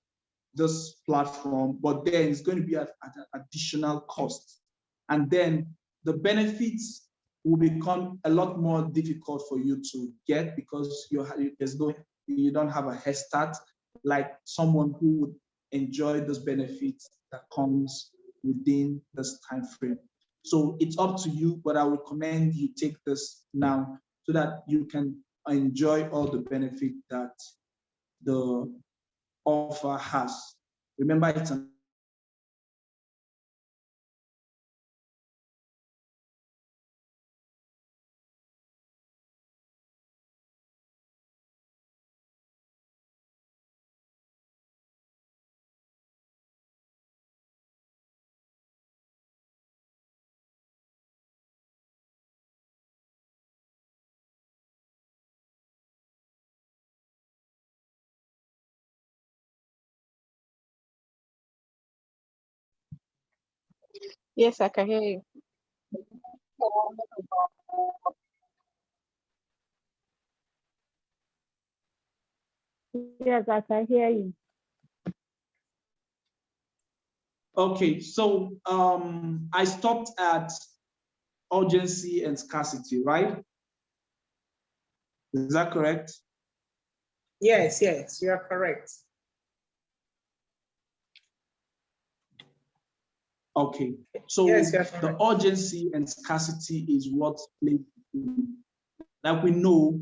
this platform, but then it's going to be at an additional cost. And then the benefits will become a lot more difficult for you to get because you don't have a head start like someone who would enjoy those benefits that comes within this time frame. So it's up to you, but I would recommend you take this now so that you can enjoy all the benefit that the offer has. Remember, it's an Yes, I can hear you. Yes, I can hear you. okay, so I stopped at urgency and scarcity, right? Is that correct? Yes, you are correct. Okay, so Yes, you are the correct. urgency and scarcity is what plays. Like we know,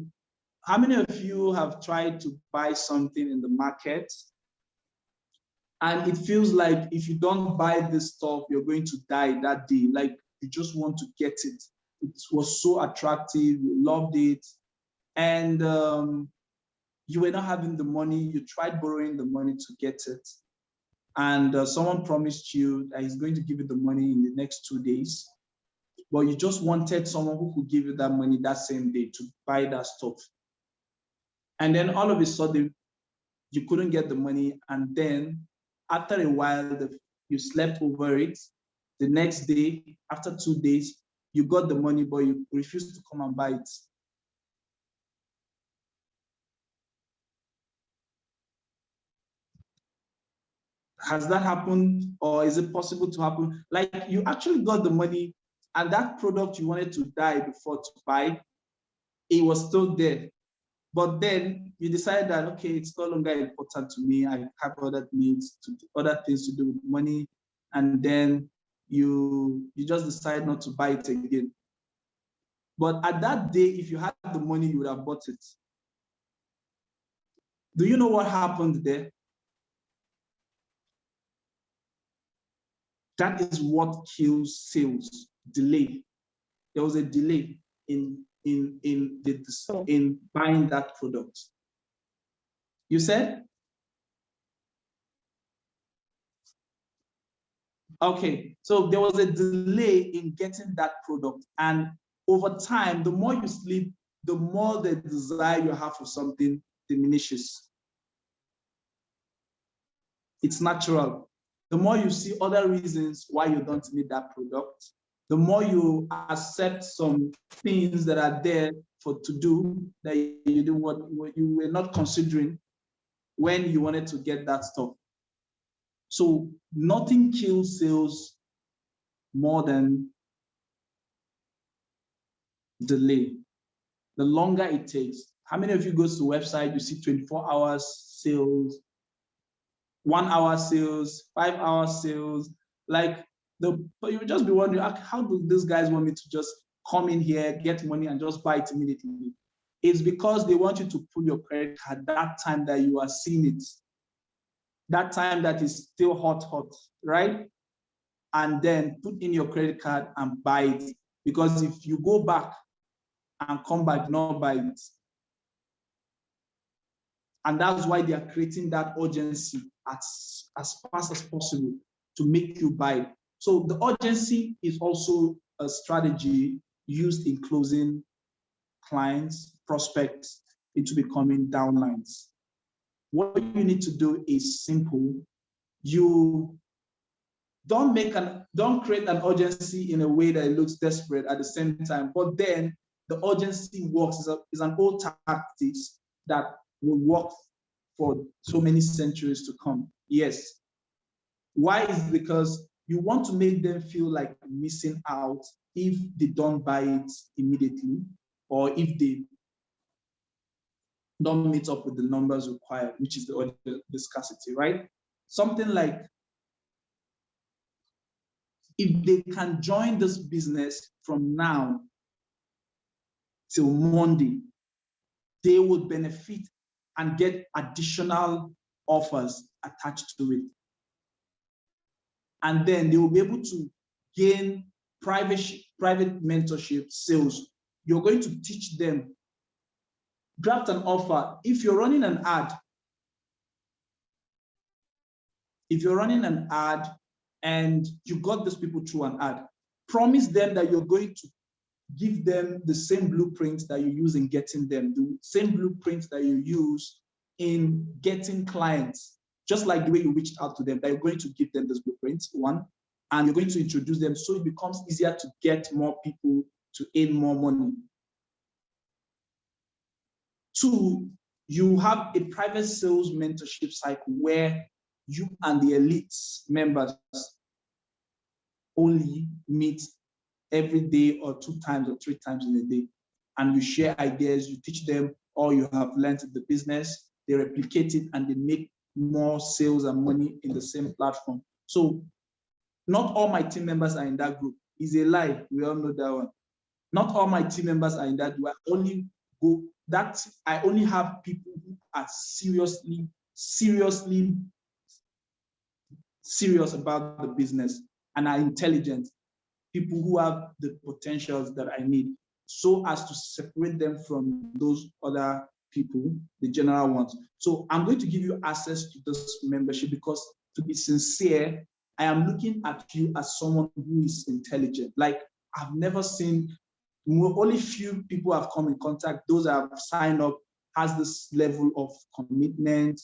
how many of you have tried to buy something in the market and it feels like if you don't buy this stuff, you're going to die that day? Like you just want to get it. It was so attractive, you loved it, and you were not having the money. You tried borrowing the money to get it, and someone promised you that he's going to give you the money in the next 2 days, but you just wanted someone who could give you that money that same day to buy that stuff. And then all of a sudden, you couldn't get the money, and then after a while, you slept over it. The next day, after 2 days, you got the money, but you refused to come and buy it. Has that happened, or is it possible to happen? Like you actually got the money and that product you wanted to die before to buy, it was still there. But then you decide that, okay, it's no longer important to me. I have other needs, other things to do with money. And then you just decide not to buy it again. But at that day, if you had the money, you would have bought it. Do you know what happened there? That is what kills sales, delay. There was a delay in buying that product. You said? Okay, so there was a delay in getting that product, and over time, the more you sleep, the more the desire you have for something diminishes. It's natural. The more you see other reasons why you don't need that product, the more you accept some things that are there to do that you do what you were not considering when you wanted to get that stuff. So nothing kills sales more than delay. The longer it takes. How many of you go to the website, you see 24 hours sales, 1 hour sales, 5 hour sales. Like but you would just be wondering, how do these guys want me to just come in here, get money, and just buy it immediately? It's because they want you to pull your credit card that time that you are seeing it, that time that is still hot, right? And then put in your credit card and buy it. Because if you go back and come back, not buy it. And that's why they are creating that urgency as fast as possible to make you buy it. So the urgency is also a strategy used in closing clients, prospects into becoming downlines. What you need to do is simple. You don't create an urgency in a way that it looks desperate at the same time, but then the urgency works. Is an old tactic that will work for so many centuries to come. Yes. Why? Is because you want to make them feel like missing out if they don't buy it immediately, or if they don't meet up with the numbers required, which is the scarcity, right? Something like, if they can join this business from now till Monday, they would benefit and get additional offers attached to it. And then they will be able to gain private mentorship sales. You're going to teach them, draft an offer. If you're running an ad, and you got these people through an ad, promise them that you're going to give them the same blueprints that you use in getting them, the same blueprints that you use in getting clients, just like the way you reached out to them, that you're going to give them those blueprints, one, and you're going to introduce them so it becomes easier to get more people to earn more money. Two, you have a private sales mentorship cycle where you and the elite members only meet every day or 2 times or 3 times in a day. And you share ideas, you teach them all you have learned in the business, they replicate it, and they make more sales and money in the same platform. So not all my team members are in that group. It's a lie, we all know that one. Not all my team members are in that group. I only have people who are seriously serious about the business and are intelligent, people who have the potentials that I need, so as to separate them from those other people, the general ones. So I'm going to give you access to this membership because, to be sincere, I am looking at you as someone who is intelligent. Like, I've never seen, only few people have come in contact, those that have signed up has this level of commitment,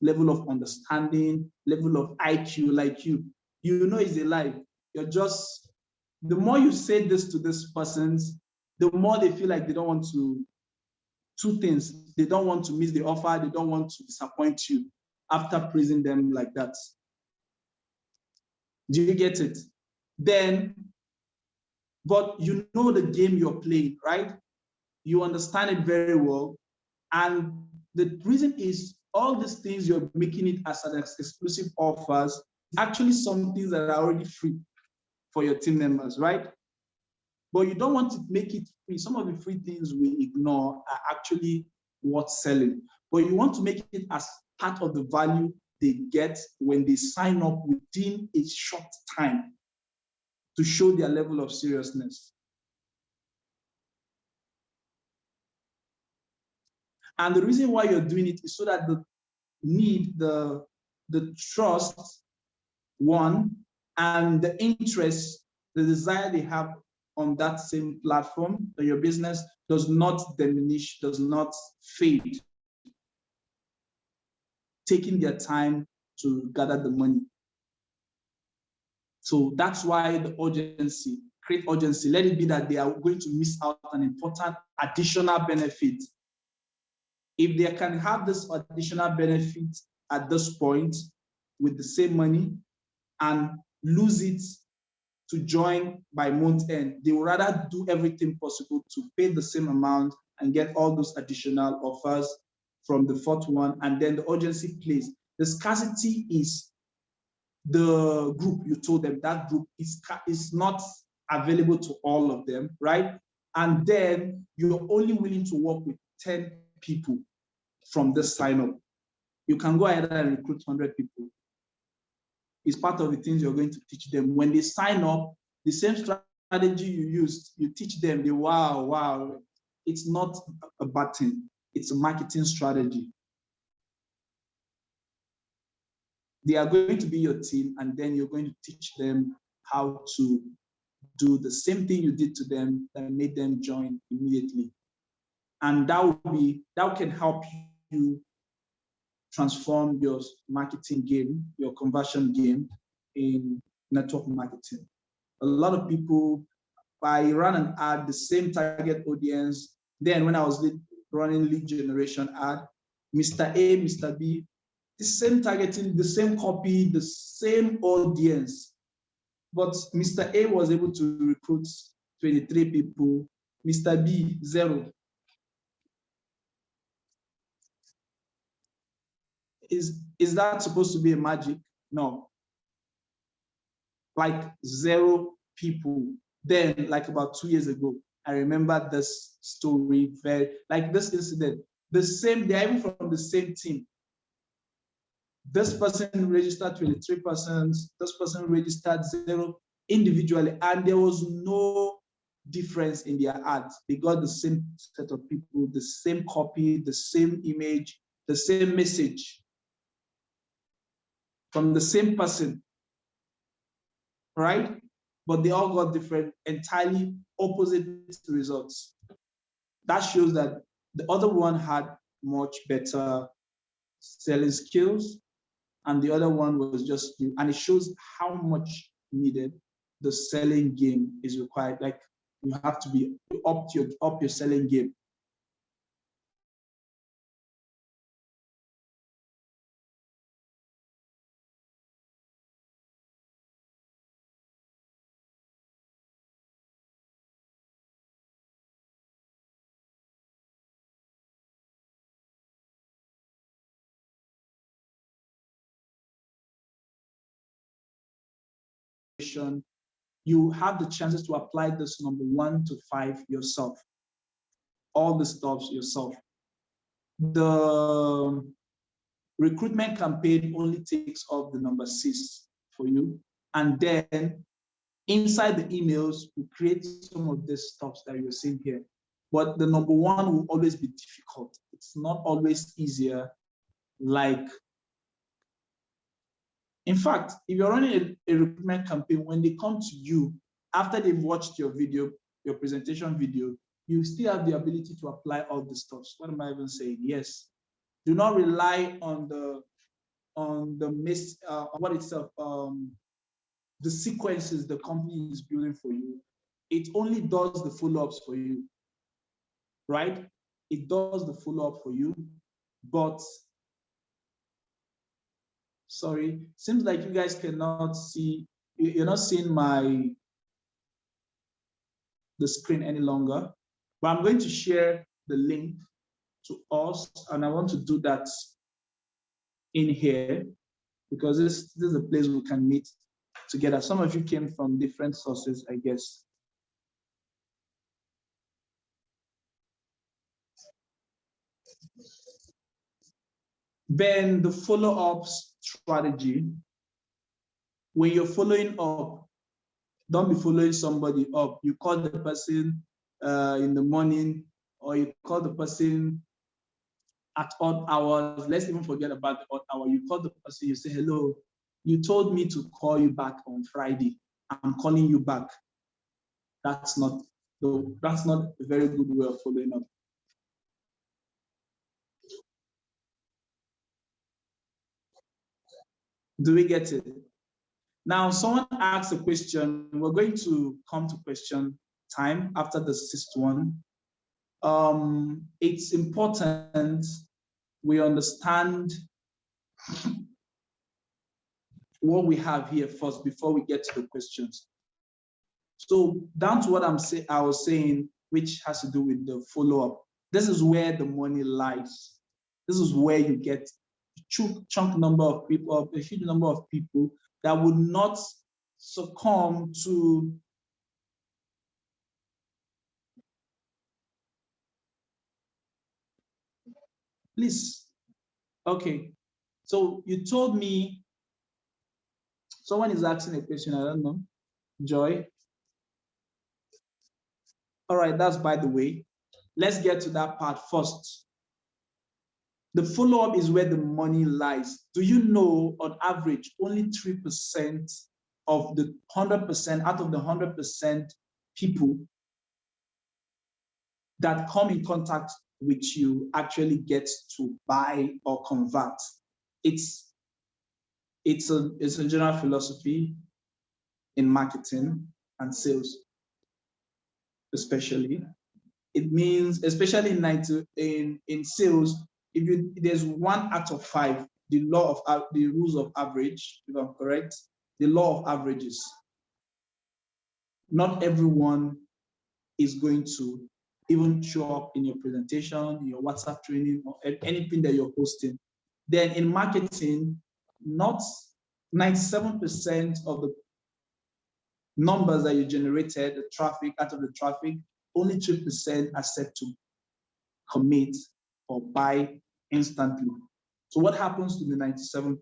level of understanding, level of IQ like you. You know it's a lie. You're just, the more you say this to these persons, the more they feel like they don't want to, 2 things. They don't want to miss the offer. They don't want to disappoint you after praising them like that. Do you get it? Then, but you know the game you're playing, right? You understand it very well. And the reason is all these things you're making it as an exclusive offers, actually some things that are already free for your team members, right? But you don't want to make it free. Some of the free things we ignore are actually worth selling. But you want to make it as part of the value they get when they sign up within a short time to show their level of seriousness. And the reason why you're doing it is so that the need, the trust, one, and the interest, the desire they have on that same platform, that your business does not diminish, does not fade, taking their time to gather the money. So that's why the urgency, create urgency. Let it be that they are going to miss out on an important additional benefit. If they can have this additional benefit at this point with the same money and lose it to join by month end, they would rather do everything possible to pay the same amount and get all those additional offers from the 4th one, and then the urgency plays. The scarcity is the group you told them that group is not available to all of them, right? And then you're only willing to work with 10 people from this sign up. You can go ahead and recruit 100 people. It's part of the things you're going to teach them. When they sign up, the same strategy you used, you teach them, they wow. It's not a bad thing. It's a marketing strategy. They are going to be your team, and then you're going to teach them how to do the same thing you did to them that made them join immediately. And that can help you transform your marketing game, your conversion game in network marketing. A lot of people, I ran an ad, the same target audience. Then when I was running lead generation ad, Mr. A, Mr. B, the same targeting, the same copy, the same audience. But Mr. A was able to recruit 23 people, Mr. B, 0. Is that supposed to be a magic? No. Like 0 people. Then, like about 2 years ago, I remember this story like this incident. They're even from the same team. This person registered 23 persons, this person registered 0 individually, and there was no difference in their ads. They got the same set of people, the same copy, the same image, the same message from the same person, right? But they all got different, entirely opposite results. That shows that the other one had much better selling skills, and the other one was just new. And it shows how much needed the selling game is required. Like, you have to be up your selling game. You have the chances to apply this number 1 to 5 yourself. All the stuff yourself. The recruitment campaign only takes off the number 6 for you. And then inside the emails, we create some of the stuff that you're seeing here. But the number 1 will always be difficult. It's not always easier. Like, in fact, if you're running a recruitment campaign, when they come to you, after they've watched your video, your presentation video, you still have the ability to apply all the stuff. What am I even saying? Yes. Do not rely on the sequences the company is building for you. It only does the follow-ups for you, right? It does the follow-up for you, but sorry, seems like you guys cannot see, you're not seeing the screen any longer, but I'm going to share the link to us, and I want to do that in here because this is a place we can meet together. Some of you came from different sources, I guess. Then the follow-up strategy. When you're following up, don't be following somebody up. You call the person in the morning, or you call the person at odd hours. Let's even forget about the odd hour. You call the person, you say, hello, you told me to call you back on Friday. I'm calling you back. That's not a very good way of following up. Do we get it? Now, someone asked a question. We're going to come to question time after the 6th one. It's important we understand what we have here first before we get to the questions. So down to what I was saying, which has to do with the follow-up. This is where the money lies. This is where you chunk number of people, a huge number of people that would not succumb to please. Okay. So you told me someone is asking a question, I don't know. Joy. All right, that's by the way. Let's get to that part first. The follow-up is where the money lies. Do you know, on average, only 3% of the 100%, out of the 100% people that come in contact with you actually get to buy or convert? It's a general philosophy in marketing and sales, especially. It means, especially in sales, there's 1 out of 5, the rules of average, if I'm correct, the law of averages. Not everyone is going to even show up in your presentation, your WhatsApp training, or anything that you're hosting. Then in marketing, not 97% of the numbers that you generated, the traffic, out of the traffic, only 2% are set to commit or buy instantly. So what happens to the 97%?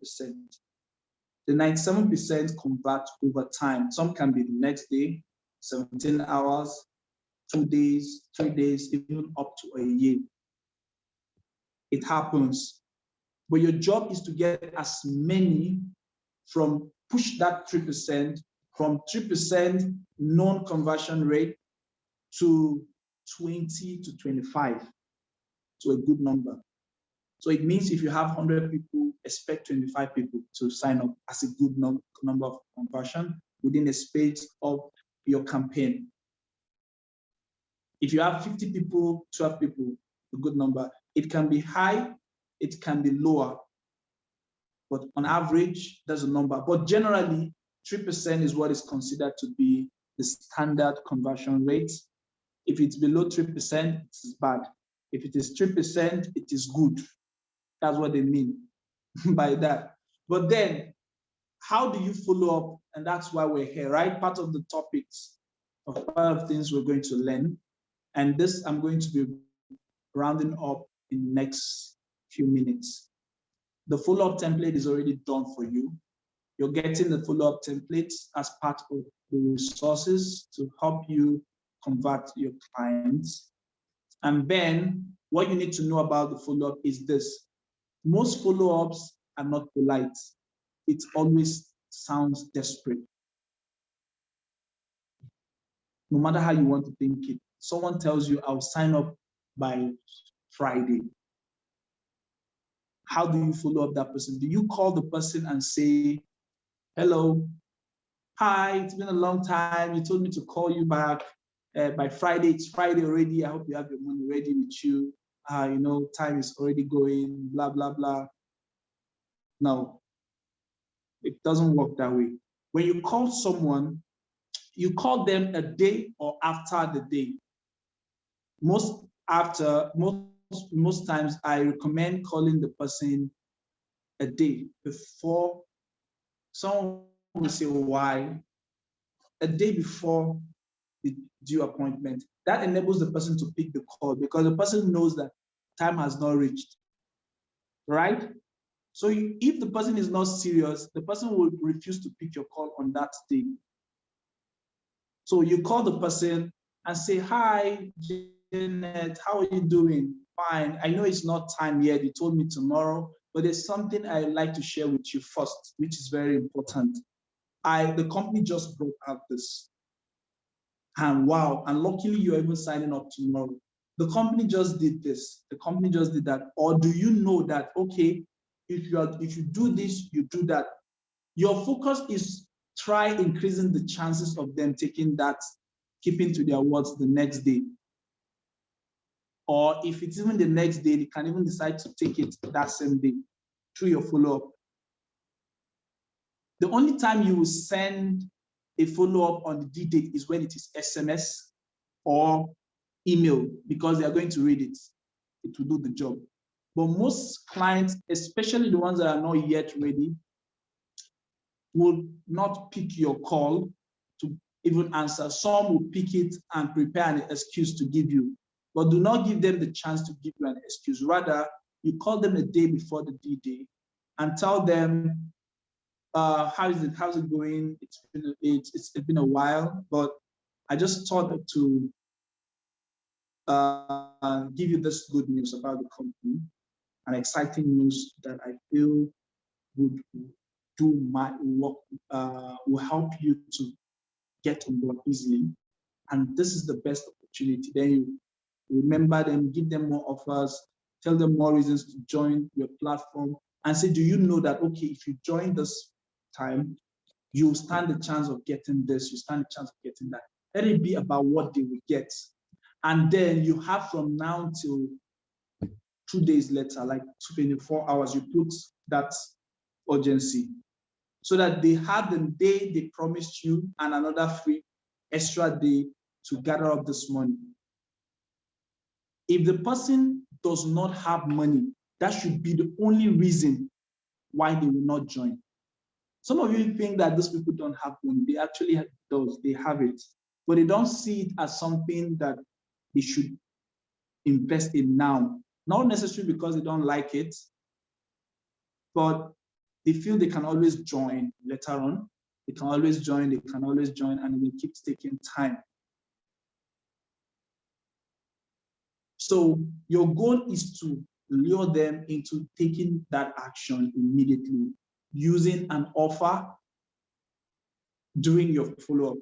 The 97% convert over time. Some can be the next day, 17 hours, 2 days, 3 days, even up to a year. It happens. But your job is to get as many push that 3%, from 3% non-conversion rate to 20 to 25, to a good number. So it means if you have 100 people, expect 25 people to sign up as a good number of conversion within a space of your campaign. If you have 50 people, 12 people, a good number. It can be high, it can be lower, but on average, there's a number. But generally, 3% is what is considered to be the standard conversion rate. If it's below 3%, it's bad. If it is 3%, it is good. That's what they mean by that. But then, how do you follow up? And that's why we're here, right? Part of the topics, part of things we're going to learn. And this I'm going to be rounding up in the next few minutes. The follow-up template is already done for you. You're getting the follow-up templates as part of the resources to help you convert your clients. And then what you need to know about the follow-up is this. Most follow-ups are not polite. It always sounds desperate. No matter how you want to think it. Someone tells you, I'll sign up by Friday. How do you follow up that person? Do you call the person and say, hello, hi, it's been a long time. You told me to call you back by Friday. It's Friday already. I hope you have your money ready with you. You know, time is already going, blah, blah, blah. No, it doesn't work that way. When you call someone, you call them a day or after the day. Most times I recommend calling the person a day before. Someone will say, why? A day before the due appointment. That enables the person to pick the call because the person knows that time has not reached, right? So if the person is not serious, the person will refuse to pick your call on that day. So you call the person and say, hi, Janet, how are you doing? Fine. I know it's not time yet. You told me tomorrow, but there's something I'd like to share with you first, which is very important. The company just brought out this. And wow, and luckily you're even signing up tomorrow. The company just did this. The company just did that. Or do you know that, okay, if you do this, you do that. Your focus is try increasing the chances of them taking that, keeping to their words the next day. Or if it's even the next day, they can even decide to take it that same day through your follow-up. The only time you will send a follow-up on the due date is when it is SMS or email, because they are going to read it. It will do the job. But most clients, especially the ones that are not yet ready, will not pick your call to even answer. Some will pick it and prepare an excuse to give you, but do not give them the chance to give you an excuse. Rather, you call them a day before the D-Day and tell them, how's it going? It's been a while, but I just thought to give you this good news about the company, an exciting news that I feel would do my work, will help you to get on board easily. And this is the best opportunity. Then you remember them, give them more offers, tell them more reasons to join your platform, and say, do you know that, okay, if you join this time, you stand the chance of getting this, you stand the chance of getting that. Let it be about what they will get. And then you have from now till 2 days later, like 24 hours, you put that urgency so that they have the day they promised you and another free extra day to gather up this money. If the person does not have money, that should be the only reason why they will not join. Some of you think that those people don't have money. They actually do. They have it, but they don't see it as something that they should invest in now. Not necessarily because they don't like it, but they feel they can always join later on. They can always join, and it will keep taking time. So your goal is to lure them into taking that action immediately, using an offer during your follow-up.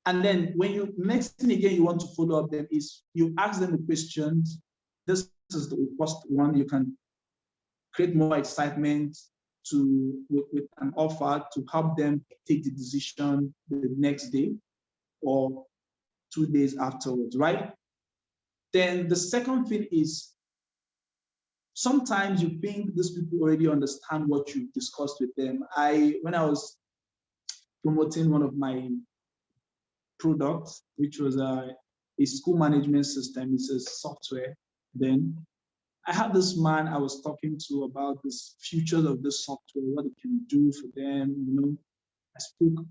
And then when you, next thing again you want to follow up them is you ask them the questions. This is the first one. You can create more excitement with an offer to help them take the decision the next day or 2 days afterwards, right? Then the second thing is sometimes you think these people already understand what you discussed with them. When I was promoting one of my products, which was a school management system, it's a software, then I had this man I was talking to about this futures of this software, what it can do for them. You know, I spoke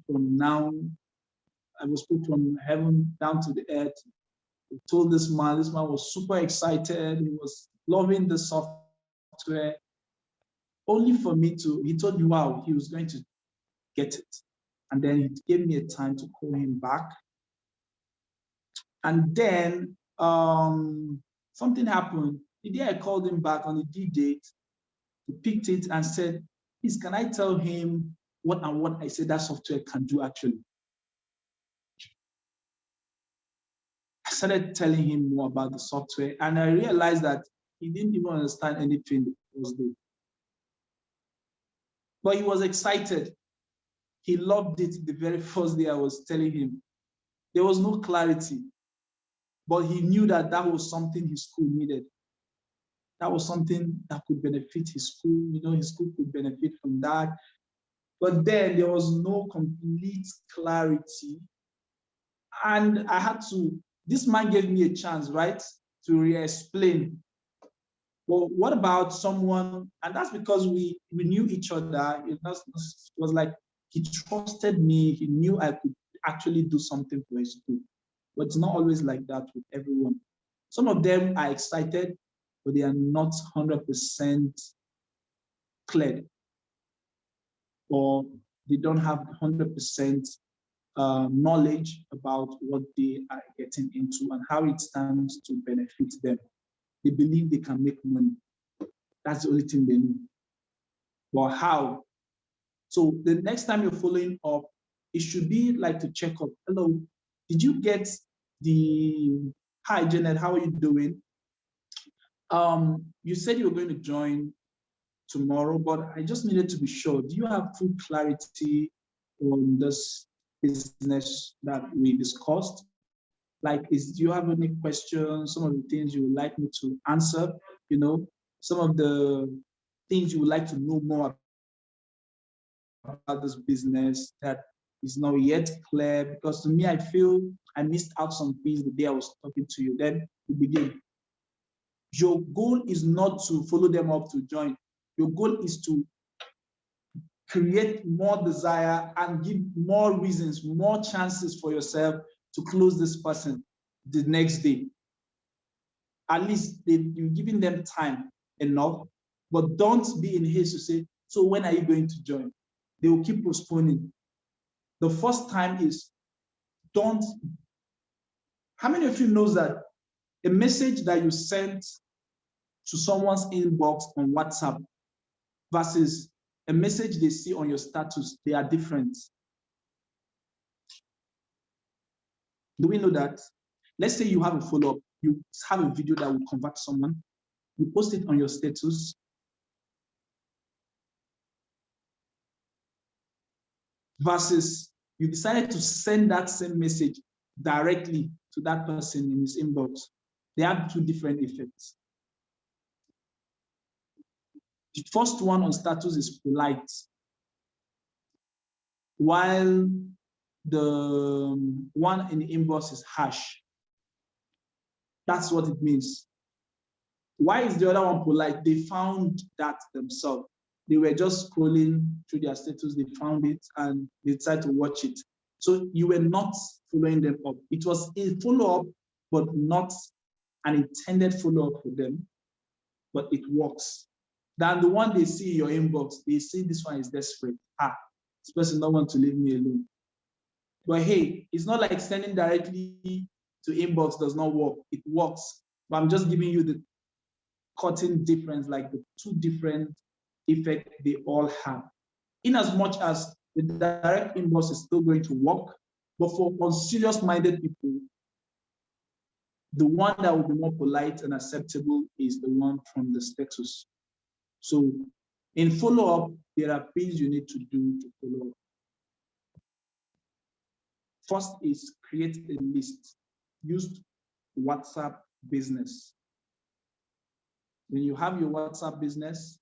from heaven down to the earth. I told this man was super excited. He was loving the software. Only for me he told me, wow, he was going to get it. And then he gave me a time to call him back. And then something happened. The day I called him back on the due date, he picked it and said, please, can I tell him what I said that software can do actually? I started telling him more about the software, and I realized that he didn't even understand anything the first day. But he was excited. He loved it the very first day I was telling him. There was no clarity, but he knew that that was something his school needed. That was something that could benefit his school. You know, his school could benefit from that. But then there was no complete clarity. And I had to, this man gave me a chance, right, to re-explain. Well, what about someone, and that's because we knew each other. It was like he trusted me. He knew I could actually do something for his school. But it's not always like that with everyone. Some of them are excited, but they are not 100% cleared, or they don't have 100% knowledge about what they are getting into and how it stands to benefit them. They believe they can make money. That's the only thing they know. But how? So the next time you're following up, it should be like to check up. Hello, did you get hi Janet, how are you doing? You said you were going to join tomorrow, but I just needed to be sure. Do you have full clarity on this business that we discussed? Like, do you have any questions? Some of the things you would like me to answer, you know, some of the things you would like to know more about this business that is not yet clear? Because to me, I feel I missed out some things the day I was talking to you. Then we begin. Your goal is not to follow them up to join. Your goal is to create more desire and give more reasons, more chances for yourself to close this person the next day. At least you're giving them time enough, but don't be in haste to say, so when are you going to join? They will keep postponing. The first time is don't. How many of you knows that a message that you sent to someone's inbox on WhatsApp versus a message they see on your status, they are different? Do we know that? Let's say you have a follow-up, you have a video that will convert someone, you post it on your status. Versus you decided to send that same message directly to that person in his inbox. They have two different effects. The first one on status is polite, while the one in the inbox is harsh. That's what it means. Why is the other one polite? They found that themselves. They were just scrolling through their status, they found it, and they decided to watch it. So you were not following them up. It was a follow-up, but not an intended follow-up for them, but it works. Then the one they see in your inbox, they see this one is desperate. This person don't want to leave me alone. But hey, it's not like sending directly to inbox does not work. It works, but I'm just giving you the cutting difference, like the two different effects they all have. In as much as the direct inbox is still going to work, but for unserious-minded people, the one that will be more polite and acceptable is the one from the status. So in follow-up, there are things you need to do to follow up. First is create a list. Use WhatsApp Business. When you have your WhatsApp Business,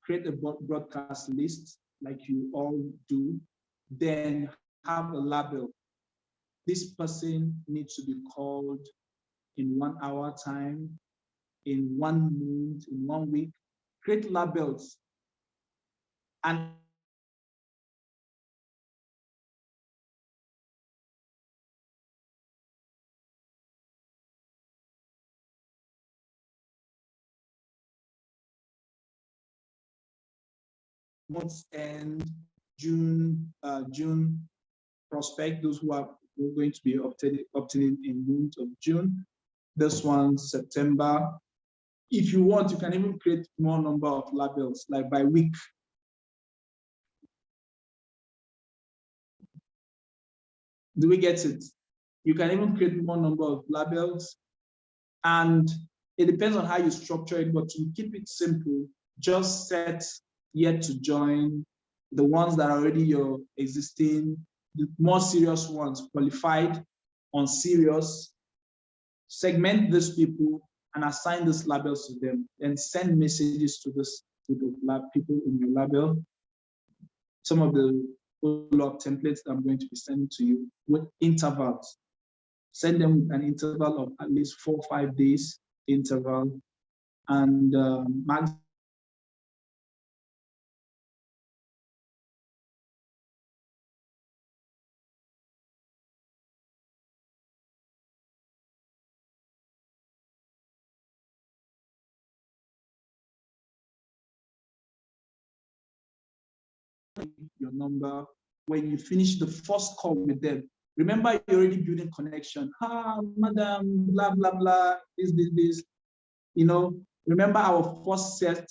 create a broadcast list like you all do, then have a label. This person needs to be called in 1 hour time, in 1 month, in 1 week. Create labels. And months end, June prospect, those who are going to be obtaining in month of June. This one, September. If you want, you can even create more number of labels, like by week. Do we get it? You can even create more number of labels, and it depends on how you structure it, but to keep it simple, just set yet to join, the ones that are already your existing, the more serious ones, qualified, unserious. Segment these people and assign these labels to them, and send messages to the people in your label. Some of the follow-up templates that I'm going to be sending to you with intervals. Send them an interval of at least 4 or 5 days interval, and max your number. When you finish the first call with them, remember you're already building connection. Madam, blah, blah, blah, this. You know, remember our first set